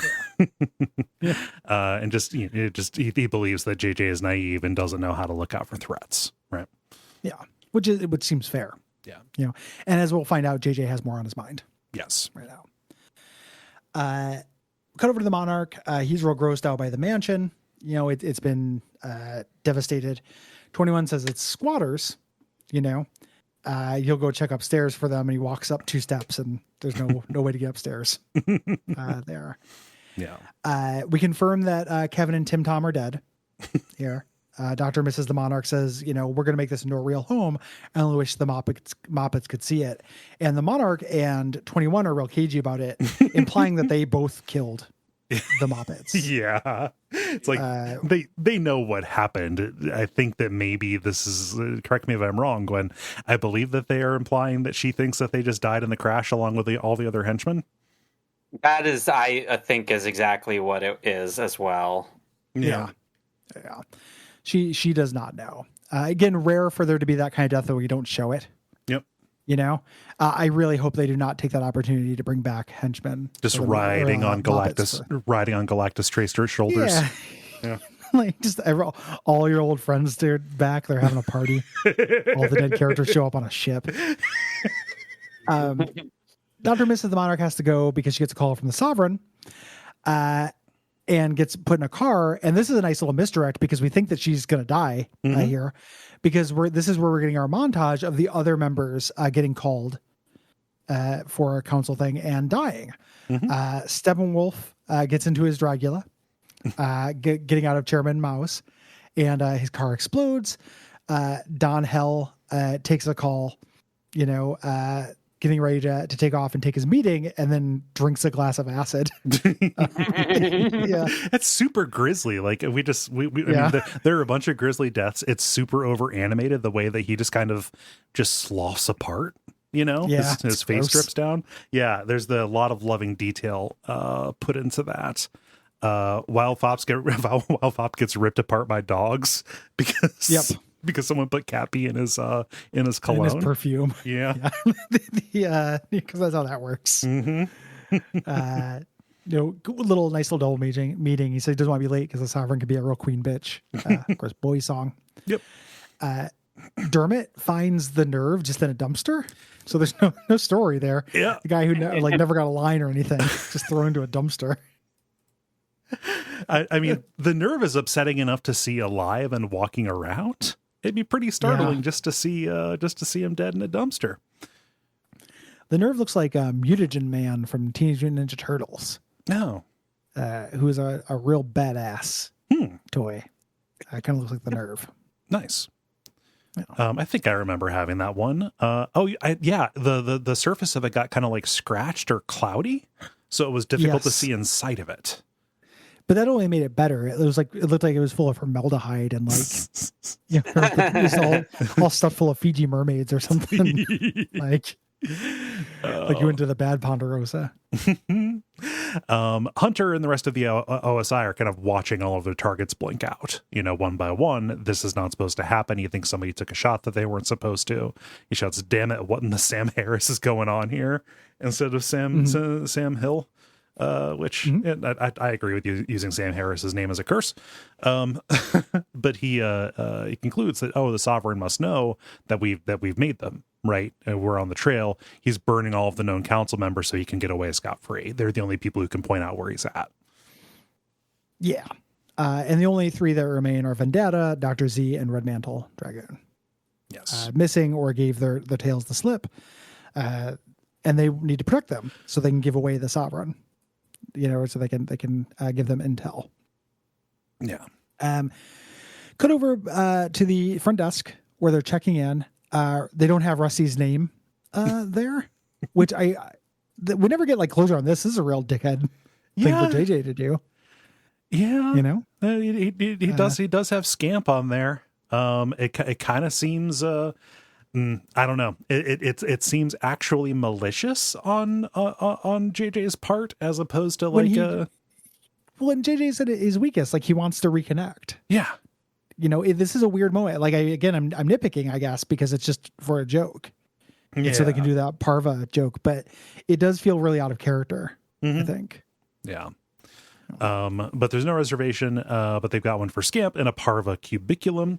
Yeah. And just he believes that JJ is naive and doesn't know how to look out for threats. Right. Yeah. Which seems fair. Yeah. And as we'll find out, JJ has more on his mind. Yes. Right now. Cut over to the Monarch. He's real grossed out by the mansion. It's been devastated. 21 says it's squatters, he'll go check upstairs for them, and he walks up 2 steps and there's no way to get upstairs there. Yeah. We confirm that Kevin and Tim Tom are dead here. Dr. and Mrs. the Monarch says, we're going to make this into a real home. I only wish the Moppets could see it. And the Monarch and 21 are real cagey about it, implying that they both killed the Moppets. Yeah. It's like they know what happened. I think that maybe this is, correct me if I'm wrong, Gwen, I believe that they are implying that she thinks that they just died in the crash along with all the other henchmen. That is, I think, is exactly what it is as well. Yeah. She does not know. Again, rare for there to be that kind of death that we don't show it. Yep. I really hope they do not take that opportunity to bring back henchmen. Just riding on Galactus Tracer's shoulders. Yeah. Like just all your old friends, they're back. They're having a party. All the dead characters show up on a ship. Dr. Mrs. the Monarch has to go because she gets a call from the Sovereign. and gets put in a car. And this is a nice little misdirect because we think that she's going to die here, because this is where we're getting our montage of the other members getting called for a council thing and dying. Steppenwolf gets into his Dragula, getting out of Chairman Mouse, and his car explodes. Don Hell takes a call, getting ready to take off and take his meeting, and then drinks a glass of acid. That's super grisly. Like I mean, there are a bunch of grisly deaths. It's super over animated the way that he just kind of just sloughs apart. His face drips down. Yeah, there's a lot of loving detail put into that. While Fop gets ripped apart by dogs because someone put cat pee in his cologne, in his perfume. Yeah. Because that's how that works. Little nice little double meeting. He said he doesn't want to be late because the sovereign could be a real queen bitch. Of course, boy song. Yep. Dermot finds the nerve just in a dumpster. So there's no story there. Yeah. The guy who never got a line or anything, just thrown into a dumpster. I mean, the nerve is upsetting enough to see alive and walking around. It'd be pretty startling just to see him dead in a dumpster. The nerve looks like Mutagen Man from Teenage Mutant Ninja Turtles. No. Who is a real badass toy. Kind of looks like the nerve. Nice. I think I remember having that one. The surface of it got kind of like scratched or cloudy, so it was difficult to see inside of it. But that only made it better. It looked like it was full of formaldehyde and it was all stuffed full of Fiji mermaids or something. like you went to the bad Ponderosa. Hunter and the rest of the OSI are kind of watching all of their targets blink out, one by one. This is not supposed to happen. He thinks somebody took a shot that they weren't supposed to. He shouts, "Damn it, what in the Sam Harris is going on here?" Instead of Sam Hill. Which I agree with you using Sam Harris's name as a curse. But he concludes that, the sovereign must know that we've made them, right? And we're on the trail. He's burning all of the known council members so he can get away scot-free. They're the only people who can point out where he's at. Yeah. And the only three that remain are Vendetta, Dr. Z, and Red Mantle Dragoon. Yes. Missing or gave their tails the slip. And they need to protect them so they can give away the sovereign. So they can give them intel. Yeah. Cut over to the front desk where they're checking in. They don't have Rusty's name there, which we never get closure on this. This is a real dickhead thing for JJ to do. Yeah. He does have Scamp on there. It kind of seems I don't know. It seems actually malicious on JJ's part as opposed to when JJ said his weakest, he wants to reconnect. Yeah. This is a weird moment. I'm nitpicking, I guess, because it's just for a joke. Yeah. So they can do that Parva joke, but it does feel really out of character, I think. Yeah. But there's no reservation, but they've got one for Scamp and a Parva cubiculum.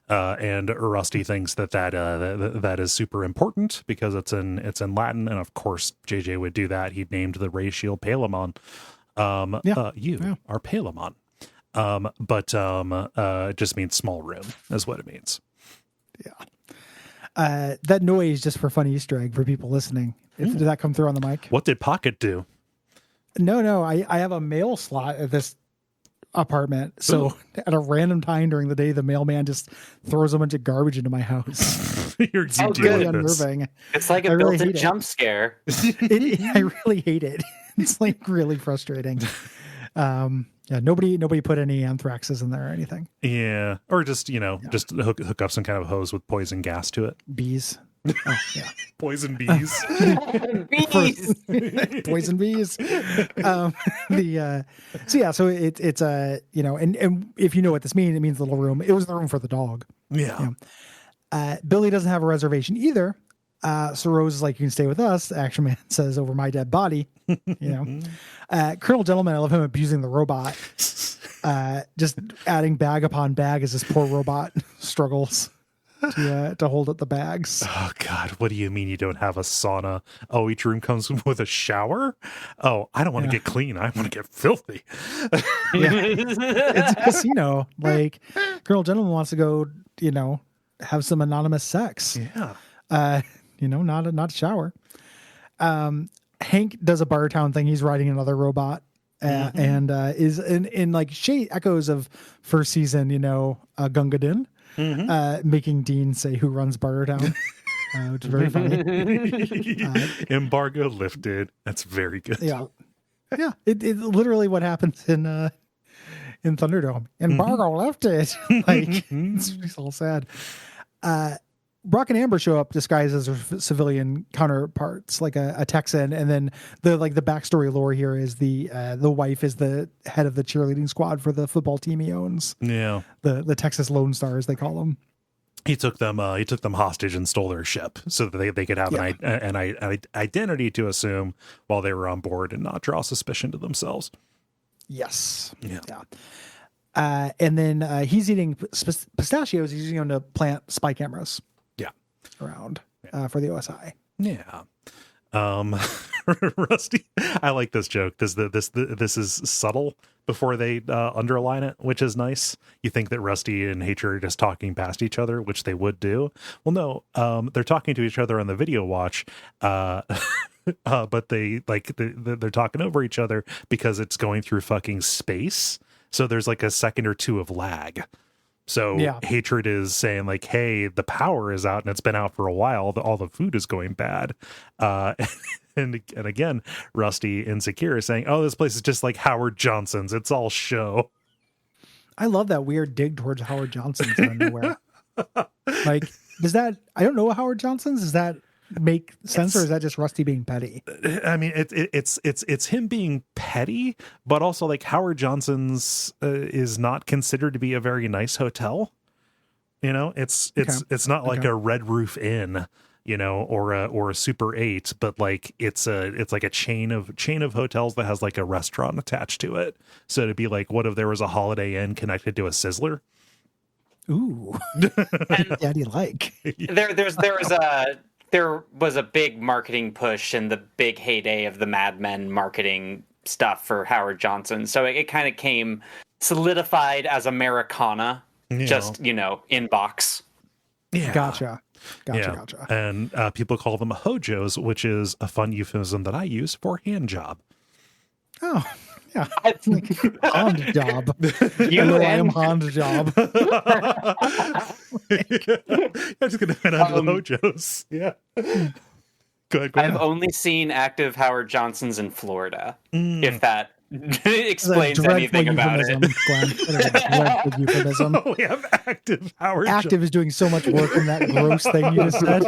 And Rusty thinks that is super important because it's in Latin, and of course JJ would do that. He'd named the ray shield Palamon. You are Palamon. But it just means small room is what it means. Yeah. That noise, just for fun Easter egg for people listening. Did that come through on the mic? What did Pocket do? No. I have a mail slot at this apartment. So at a random time during the day, the mailman just throws a bunch of garbage into my house. It's really unnerving. It's like a built-in jump scare. I really hate it. It's really frustrating. Nobody put any anthraxes in there or anything. Yeah. Or just, just hook up some kind of hose with poison gas to it. Bees. Oh, yeah. Poison bees. Poison bees. So it's and if you know what this means, it means little room. It was the room for the dog. Yeah. Billy doesn't have a reservation either. So Rose is like, "You can stay with us." Action Man says, "Over my dead body." Colonel Gentleman, I love him abusing the robot. Just adding bag upon bag as this poor robot struggles. to hold up the bags. Oh God, what do you mean you don't have a sauna? Oh, each room comes with a shower? Oh, I don't want to get clean. I want to get filthy. It's a casino. Like Colonel Gentleman wants to go, have some anonymous sex. Yeah. Not a shower. Hank does a Bartertown thing. He's riding another robot. And is in like shade echoes of first season, Gunga Din, making Dean say who runs Bartertown, which is very funny. Embargo lifted. That's very good. Yeah. It literally what happens in Thunderdome. Embargo lifted. Like it's all sad. Brock and Amber show up disguised as their civilian counterparts, like a Texan, and then the backstory lore here is the wife is the head of the cheerleading squad for the football team he owns. Yeah, the Texas Lone Stars they call them. He took them hostage and stole their ship so that they could have an identity to assume while they were on board and not draw suspicion to themselves. Yes. Yeah. And then he's eating pistachios. He's using them to plant spy cameras. Around for the OSI. Yeah. Rusty, I like this joke because this is subtle before they underline it, which is nice. You think that Rusty and Hatred are just talking past each other, which they would do. Well, no, they're talking to each other on the video watch, but they're talking over each other because it's going through fucking space. So there's like a second or two of lag. So Hatred is saying like, hey, the power is out and it's been out for a while. All the food is going bad. And again, Rusty Insecure is saying, oh, this place is just like Howard Johnson's. It's all show. I love that weird dig towards Howard Johnson's out of nowhere. Like, I don't know Howard Johnson's. Does that make sense, or is that just Rusty being petty? I mean, it's him being petty, but also like Howard Johnson's is not considered to be a very nice hotel. It's not like a Red Roof Inn, or a Super 8, but like it's like a chain of hotels that has like a restaurant attached to it. So it'd be like, what if there was a Holiday Inn connected to a Sizzler? Ooh, yeah, do you like? There was a big marketing push in the big heyday of the Mad Men marketing stuff for Howard Johnson. So it kind of came solidified as Americana, just, in box. Yeah. Gotcha. And people call them hojos, which is a fun euphemism that I use for hand job. Oh, yeah. Hand job. I am hand job. I'm just going to fit onto the hojos. Yeah. Go ahead. I've only seen active Howard Johnsons in Florida, if that explains anything about it. Dreadful euphemism. Oh, we have active Howard Active is doing so much work in that gross thing you just said.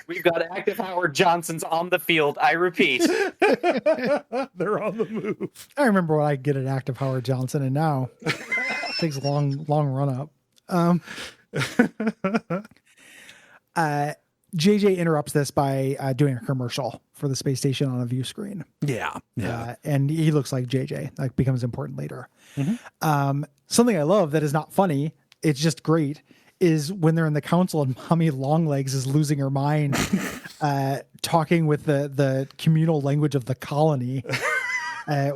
We've got active Howard Johnsons on the field. I repeat. They're on the move. I remember what I get at active Howard Johnson, and now it takes a long run up. JJ interrupts this by doing a commercial for the space station on a view screen. Yeah. And he looks like JJ. That becomes important later. Something I love that is not funny, it's just great, is when they're in the council and Mommy Longlegs is losing her mind, talking with the communal language of the colony.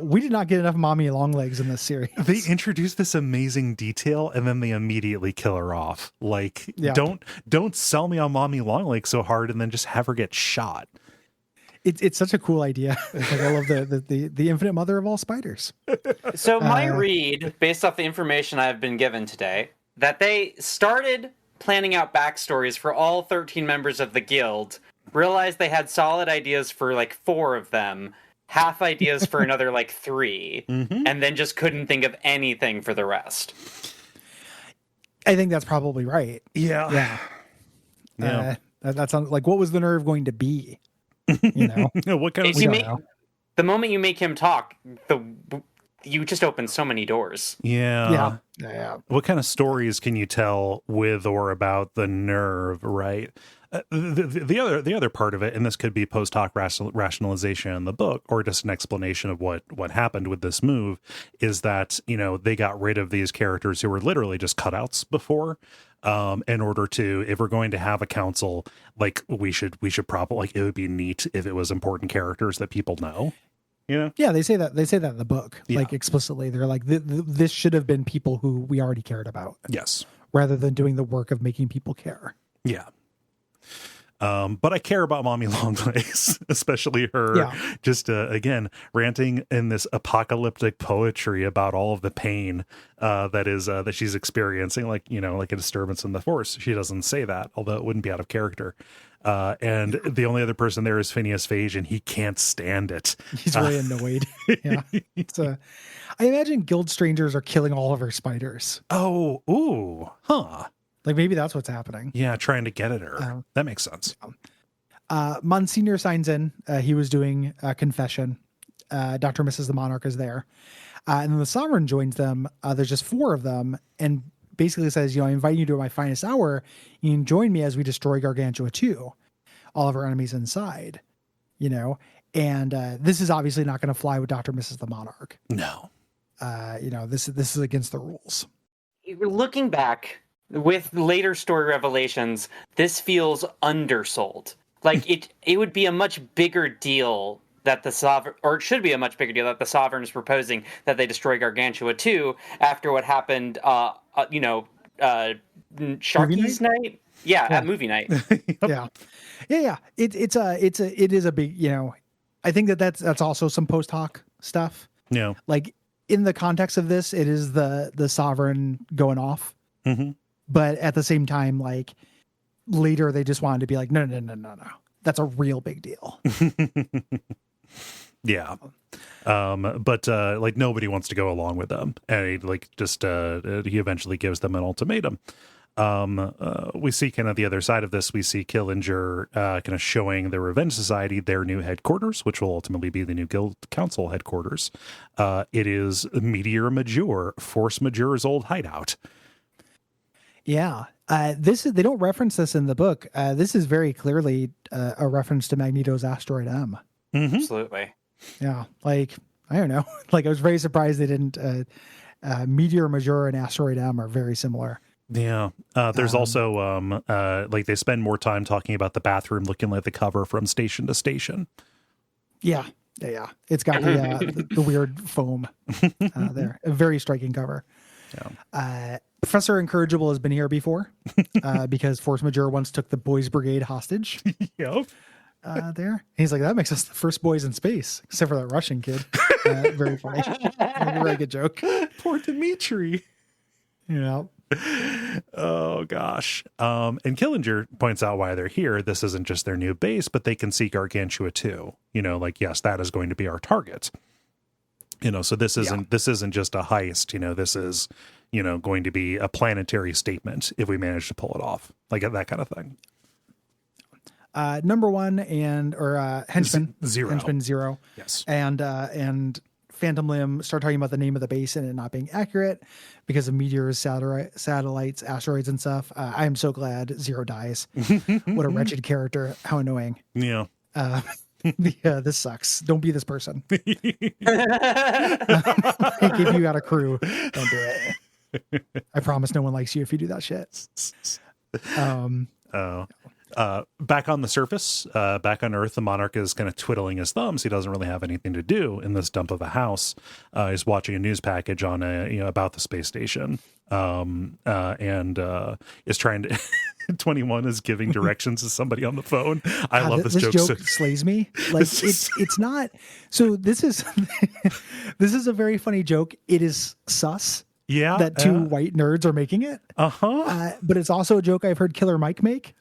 We did not get enough Mommy Longlegs in this series. They introduce this amazing detail and then they immediately kill her off. Like, don't sell me on Mommy Longlegs so hard and then just have her get shot. It's such a cool idea. Like, I love the infinite mother of all spiders. So my read, based off the information I've been given today, that they started planning out backstories for all 13 members of the guild, realized they had solid ideas for like 4 of them, half ideas for another like 3, and then just couldn't think of anything for the rest. I think that's probably right. Yeah. That sounds like, what was the nerve going to be? What kind of the moment you make him talk, you just open so many doors. Yeah. What kind of stories can you tell with or about the nerve, right? The other part of it, and this could be post hoc rationalization in the book, or just an explanation of what happened with this move, is that, you know, they got rid of these characters who were literally just cutouts before, in order to, if we're going to have a council, like we should probably, like, it would be neat if it was important characters that people know. You know? Yeah, they say that in the book, like explicitly. They're like, this should have been people who we already cared about. Yes. Rather than doing the work of making people care. Yeah. But I care about Mommy Longlegs, especially her just, again, ranting in this apocalyptic poetry about all of the pain that she's experiencing, like, you know, like a disturbance in the force. She doesn't say that, although it wouldn't be out of character. And the only other person there is Phineas Phage, and he can't stand it. He's really annoyed. Yeah. I imagine guild strangers are killing all of her spiders. Oh, ooh, huh. Like maybe that's what's happening. Yeah, trying to get at her. That makes sense. Monsignor signs in. He was doing a confession. Dr. and Mrs. the Monarch is there. And then the Sovereign joins them. There's just 4 of them. And basically says, you know, I invite you to my finest hour. You can join me as we destroy Gargantua-2. All of our enemies inside. You know? And this is obviously not going to fly with Dr. and Mrs. the Monarch. No. You know, this is against the rules. Looking back, with later story revelations, this feels undersold. Like it would be a much bigger deal that the Sovereign, or it should be a much bigger deal that the Sovereign is proposing that they destroy Gargantua-2 after what happened, Sharky's night? Yeah, at movie night. Yeah. It is a big, you know, I think that's also some post hoc stuff. Yeah. Like in the context of this, it is the Sovereign going off. Mm-hmm. But at the same time, like later they just wanted to be like, no. That's a real big deal. Yeah. But like nobody wants to go along with them. And he eventually gives them an ultimatum. We see kind of the other side of this. We see Killinger kind of showing the Revenge Society their new headquarters, which will ultimately be the new Guild Council headquarters. It is Meteor Major, Force Majeur's old hideout. Yeah. They don't reference this in the book. This is very clearly a reference to Magneto's Asteroid M. Mm-hmm. Absolutely. Yeah. Like, I don't know. Like, I was very surprised they didn't. Meteor Major and Asteroid M are very similar. Yeah. There's also, like, they spend more time talking about the bathroom looking like the cover from Station to Station. Yeah. It's got the weird foam there. A very striking cover. Yeah. Professor Incorrigible has been here before because Force Majeure once took the Boys Brigade hostage. Yep. There. And he's like, that makes us the first boys in space, except for that Russian kid. Very funny. A very good joke. Poor Dimitri. Yeah. Oh gosh. And Killinger points out why they're here. This isn't just their new base, but they can see Gargantua-2. You know, like, yes, that is going to be our target. You know, so this isn't just a heist. You know, this is, you know, going to be a planetary statement if we manage to pull it off, like that kind of thing. Number 1 Henchman Zero. Yes. And Phantom Limb start talking about the name of the base and it not being accurate because of meteors, satellites, asteroids, and stuff. I am so glad Zero dies. What a wretched character. How annoying. Yeah. Yeah, this sucks. Don't be this person. Like, if you got a crew, don't do it. I promise no one likes you if you do that shit. Back on the surface, back on Earth, the Monarch is kind of twiddling his thumbs. He doesn't really have anything to do in this dump of a house. He's watching a news package on about the space station, and is trying to. 21 is giving directions to somebody on the phone. I love this joke. Joke slays me. Like it's not. So this is this is a very funny joke. It is sus. Yeah, that 2 white nerds are making it. But it's also a joke I've heard Killer Mike make.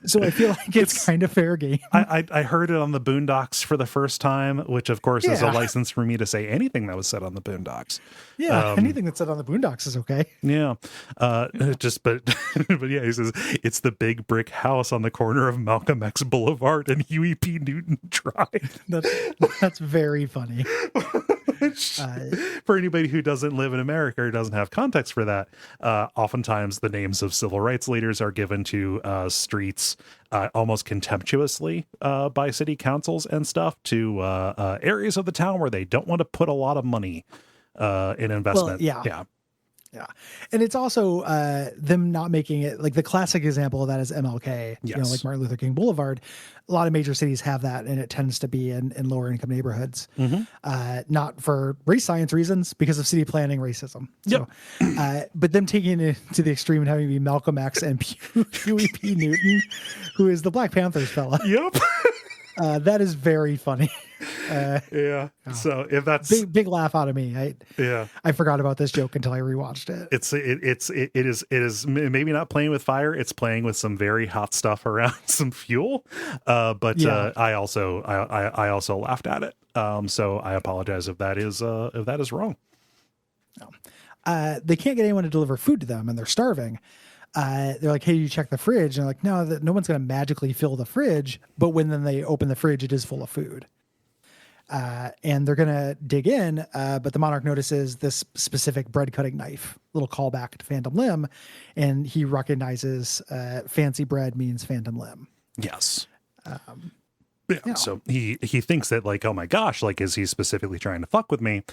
So I feel like it's kind of fair game. I heard it on the Boondocks for the first time, which of course is a license for me to say anything that was said on the Boondocks. Yeah, anything that's said on the Boondocks is okay. Yeah, but yeah, he says it's the big brick house on the corner of Malcolm X Boulevard and Huey P. Newton Drive. That's very funny. For anybody who doesn't live in America or doesn't have context for that, oftentimes the names of civil rights leaders are given to streets almost contemptuously by city councils and stuff to areas of the town where they don't want to put a lot of money in investment. Well, yeah. And it's also them not making it like the classic example of that is MLK, like Martin Luther King Boulevard. A lot of major cities have that, and it tends to be in lower income neighborhoods, not for race science reasons, because of city planning racism. So, but them taking it to the extreme and having it be Malcolm X and Huey P. Newton, who is the Black Panthers fella. Yep. That is very funny. So if that's big laugh out of me. I forgot about this joke until I rewatched it. It is maybe not playing with fire. It's playing with some very hot stuff around some fuel. I also laughed at it. So I apologize if that is wrong. No. They can't get anyone to deliver food to them, and they're starving. They're like, hey, you check the fridge. And they're like, no, no one's going to magically fill the fridge. But then they open the fridge, it is full of food. And they're going to dig in. But the Monarch notices this specific bread cutting knife, little callback to Phantom Limb. And he recognizes fancy bread means Phantom Limb. Yes. So he thinks that like, oh my gosh, like, is he specifically trying to fuck with me?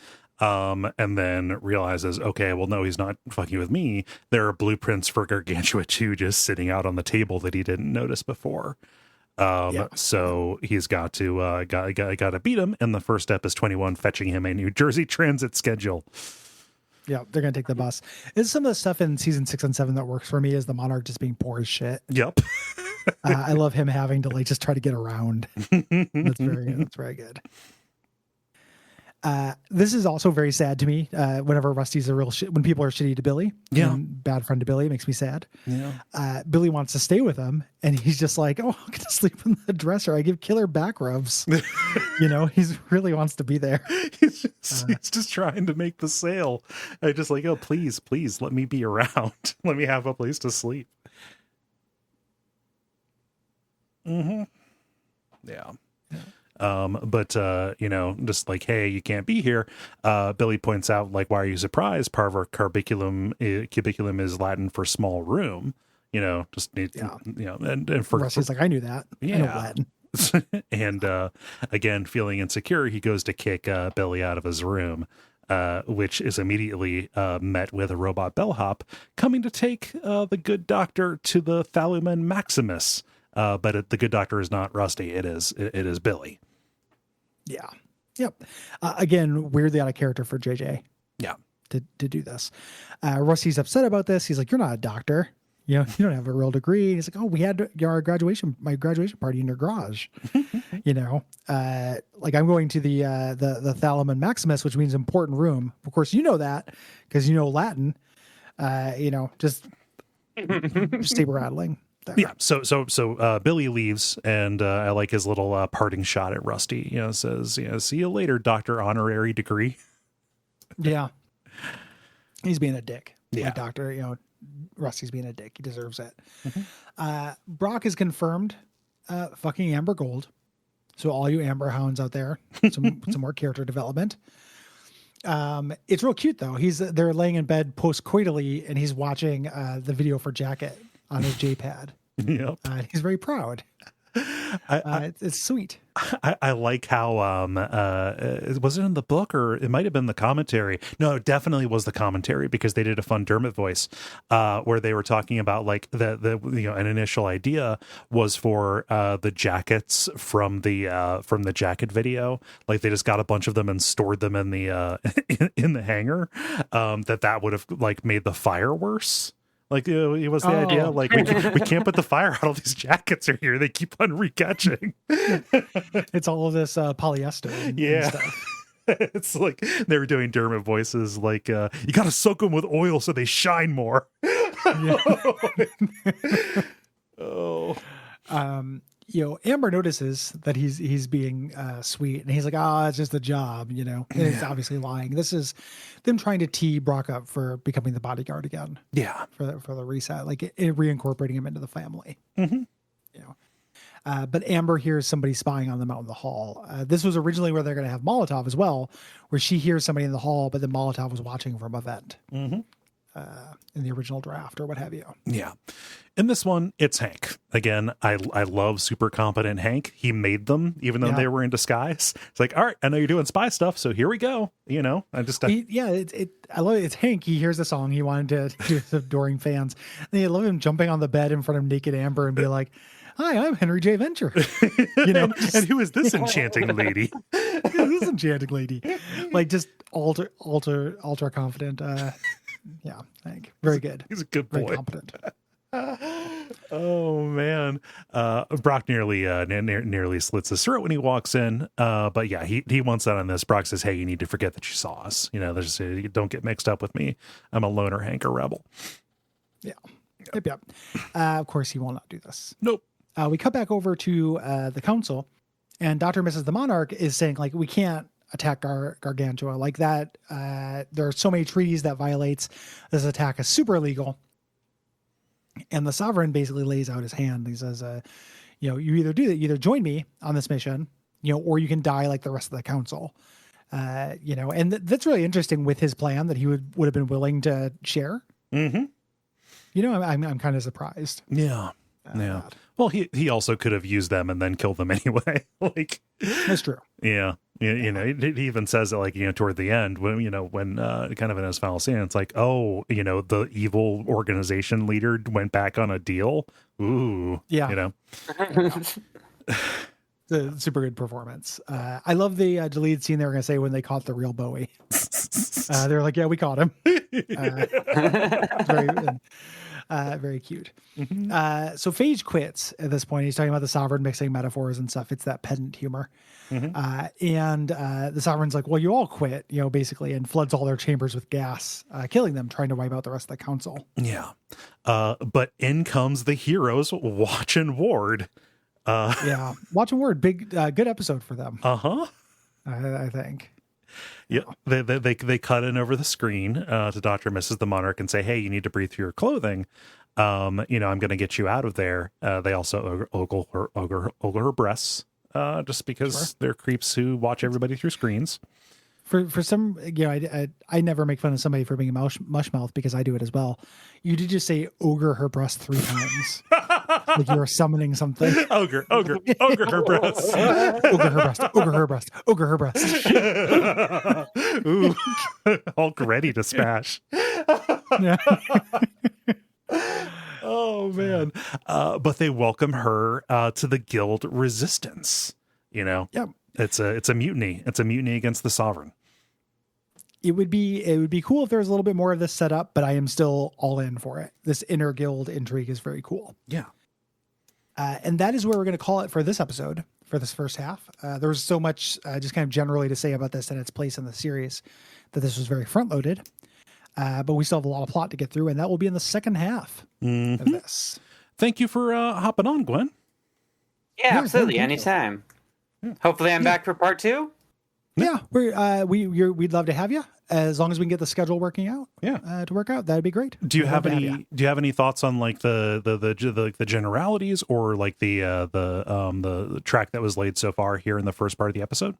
And then realizes, okay, well, no, he's not fucking with me. There are blueprints for Gargantua-2 just sitting out on the table that he didn't notice before. So he's got to got to beat him. And the first step is 21 fetching him a New Jersey Transit schedule. Yeah, they're gonna take the bus. It's some of the stuff in season 6 and 7 that works for me is the Monarch just being poor as shit. Yep. I love him having to like just try to get around. That's very good. This is also very sad to me. Whenever Rusty's a real shit, when people are shitty to Billy, bad friend to Billy, it makes me sad. Yeah. Billy wants to stay with him, and he's just like, "Oh, I'm gonna sleep in the dresser. I give killer back rubs." He really wants to be there. He's just trying to make the sale. I just like, oh, please, let me be around. Let me have a place to sleep. Yeah. Just like, hey, you can't be here. Billy points out, like, why are you surprised? Part of our cubiculum is Latin for small room. And for Rusty's like, I knew that. Yeah. I know Latin. And again, feeling insecure, he goes to kick Billy out of his room, which is immediately met with a robot bellhop coming to take the good doctor to the Thalumen Maximus. But the good doctor is not Rusty. It is Billy. Yeah. Yep. Again, weirdly out of character for JJ. Yeah. To do this. Rusty's upset about this. He's like, you're not a doctor. You don't have a real degree. He's like, oh, we had my graduation party in your garage. Like I'm going to the Thalumen Maximus, which means important room. Of course, you know that because you know Latin. Just saber rattling. There. Yeah. So Billy leaves, and I like his little parting shot at Rusty. Says, see you later, Dr. Honorary Degree. Yeah. He's being a dick. Yeah. Like Doctor, Rusty's being a dick. He deserves it. Brock is confirmed fucking Amber Gold. So all you Amber hounds out there, some more character development. It's real cute though. They're laying in bed post-coitally, and he's watching the video for Jacket on his J-pad. Yep. He's very proud. It's sweet. I like how was it in the book or it might have been the commentary? No, it definitely was the commentary because they did a fun Dermot voice where they were talking about like an initial idea was for the jackets from the Jacket video. Like they just got a bunch of them and stored them in the in the hangar. That would have like made the fire worse. Like, it was the idea, like, we can't put the fire out. All these jackets are here. They keep on recatching. It's all of this polyester. And stuff. It's like they were doing Dermot voices like, you got to soak them with oil so they shine more. Amber notices that he's being sweet, and he's like, it's just a job, and he's obviously lying. This is them trying to tee Brock up for becoming the bodyguard again. Yeah. For the reset, like reincorporating him into the family. But Amber hears somebody spying on them out in the hall. This was originally where they're going to have Molotov as well, where she hears somebody in the hall, but then Molotov was watching from a vent in the original draft or what have you. Yeah. In this one, it's Hank. Again, I love super competent Hank. He made them, even though they were in disguise. It's like, all right, I know you're doing spy stuff, so here we go. You know, I love it. It's Hank. He hears the song. He wanted to do his adoring fans. And I love him jumping on the bed in front of naked Amber and be like, hi, I'm Henry J. Venture. You know, and who is this enchanting lady? This enchanting lady, like just ultra confident. Yeah, Hank, very good. He's a good boy. Very competent. Oh man, Brock nearly slits his throat when he walks in. But yeah, he wants that on this. Brock says, "Hey, you need to forget that you saw us. You know, don't get mixed up with me. I'm a loner, Hank, a rebel." Yeah. Yep. Of course, he will not do this. Nope. We cut back over to the council, and Dr. and Mrs. the Monarch is saying, like, we can't attack Gargantua like that. There are so many treaties that violates. This attack is super illegal. And the Sovereign basically lays out his hand. He says, you either do that, you either join me on this mission, or you can die like the rest of the council. And that's really interesting with his plan that he would have been willing to share. Mm-hmm. I'm kind of surprised. Yeah. Yeah. Well, he also could have used them and then killed them anyway. Like, that's true. Yeah. He even says it, like, toward the end when kind of in his final scene, it's like, oh, the evil organization leader went back on a deal. Ooh. Yeah. The super good performance. I love the deleted scene they were going to say when they caught the real Bowie. They're like, yeah, we caught him. Very cute. Mm-hmm. So Phage quits at this point. He's talking about the Sovereign mixing metaphors and stuff. It's that pedant humor. Mm-hmm. And the Sovereign's like, well, you all quit, basically, and floods all their chambers with gas, killing them, trying to wipe out the rest of the council. Yeah. But in comes the heroes, Watch and Ward. Yeah. Watch and Ward. Big, good episode for them. Uh-huh. I think. Yeah, they cut in over the screen to Dr. and Mrs. the Monarch and say, hey, you need to breathe through your clothing. I'm going to get you out of there. They also ogle her breasts just because they're creeps who watch everybody through screens. For some, I never make fun of somebody for being a mush mouth because I do it as well. You did just say ogre her breast 3 times. Like you were summoning something. Ogre her breast. Ogre her breast. Ogre her breast. Ogre her breast. Ooh, Hulk ready to smash. Yeah. Oh man. But they welcome her to the guild resistance. Yep. It's a mutiny. It's a mutiny against the Sovereign. It would be cool if there was a little bit more of this set up, but I am still all in for it. This inner guild intrigue is very cool. Yeah. And that is where we're going to call it for this episode, for this first half. There was so much just kind of generally to say about this and its place in the series that this was very front-loaded. But we still have a lot of plot to get through, and that will be in the second half of this. Thank you for hopping on, Gwen. Yeah, absolutely. Anytime. Yeah. Hopefully I'm back for part 2. Yeah, we'd love to have you as long as we can get the schedule working out. Yeah, to work out, that'd be great. Do you have any thoughts on like the generalities or like the track that was laid so far here in the first part of the episode?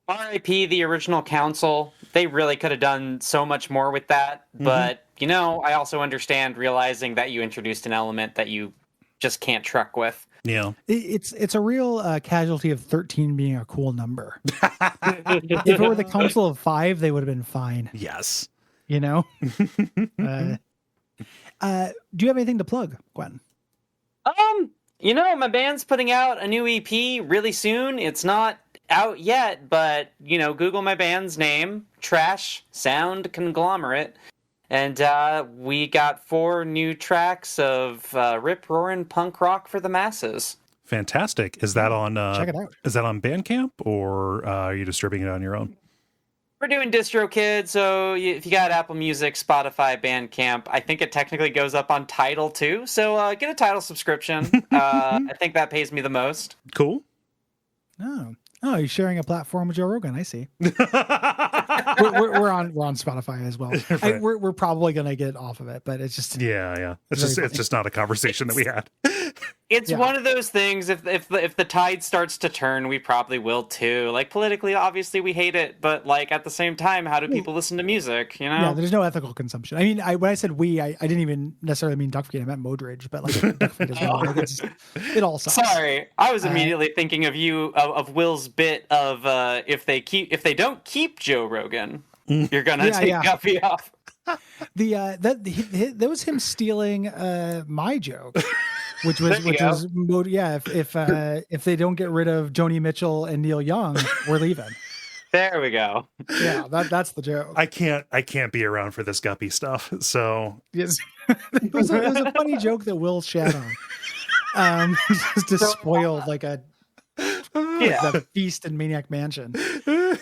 R.I.P. the original council. They really could have done so much more with that, but I also understand realizing that you introduced an element that you just can't truck with. Yeah, it's a real casualty of 13 being a cool number. If it were the council of 5, they would have been fine. Yes. Do you have anything to plug, Gwen? My band's putting out a new EP really soon. It's not out yet, but Google my band's name, Trash Sound Conglomerate. And we got 4 new tracks of rip-roaring punk rock for the masses. Fantastic. Is that on check it out. Is that on Bandcamp, or are you distributing it on your own? We're doing DistroKid, so if you got Apple Music, Spotify, Bandcamp, I think it technically goes up on Tidal too. So get a Tidal subscription. I think that pays me the most. Cool. Oh, you're sharing a platform with Joe Rogan. I see. we're on Spotify as well. Right. We're probably gonna get off of it, but it's just yeah. It's just not a conversation that we had. It's one of those things. If the tide starts to turn, we probably will too. Like politically, obviously, we hate it, but like at the same time, how do people listen to music? You know? Yeah, there's no ethical consumption. I mean, when I said we, I didn't even necessarily mean Duckfeed. I meant Modridge, but like Duckfeed as well. Like it all sucks. Sorry, I was immediately thinking of of Will's bit of if they don't keep Joe Rogan, you're gonna take Guppy off. That was him stealing my joke. Which was if they don't get rid of Joni Mitchell and Neil Young, we're leaving. There we go. Yeah, that's the joke. I can't be around for this Guppy stuff. So yes, it was a funny joke that Will shat on, just to spoil like a feast in Maniac Mansion. So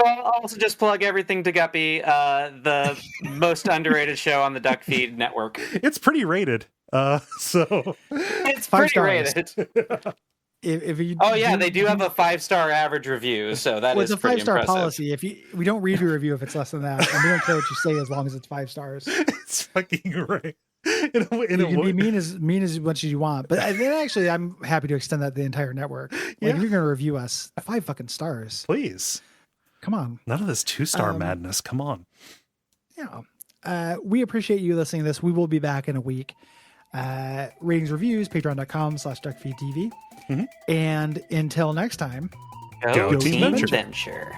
I'll also just plug everything to Guppy, the most underrated show on the Duckfeed network. It's pretty rated. So it's 5 pretty stars. rated. They do have a 5-star average review, so that is it's a pretty 5-star impressive. policy. We don't read your review if it's less than that, and we don't care what you say as long as it's 5 stars. It's fucking right. You can be mean as much as you want, but then actually, I'm happy to extend that to the entire network. Like, if you're gonna review us, 5 fucking stars, please. Come on, none of this 2-star madness. Come on. Yeah, we appreciate you listening to this. We will be back in a week. Ratings, reviews, patreon.com/Duckfeed.tv. And until next time, go Team Adventure.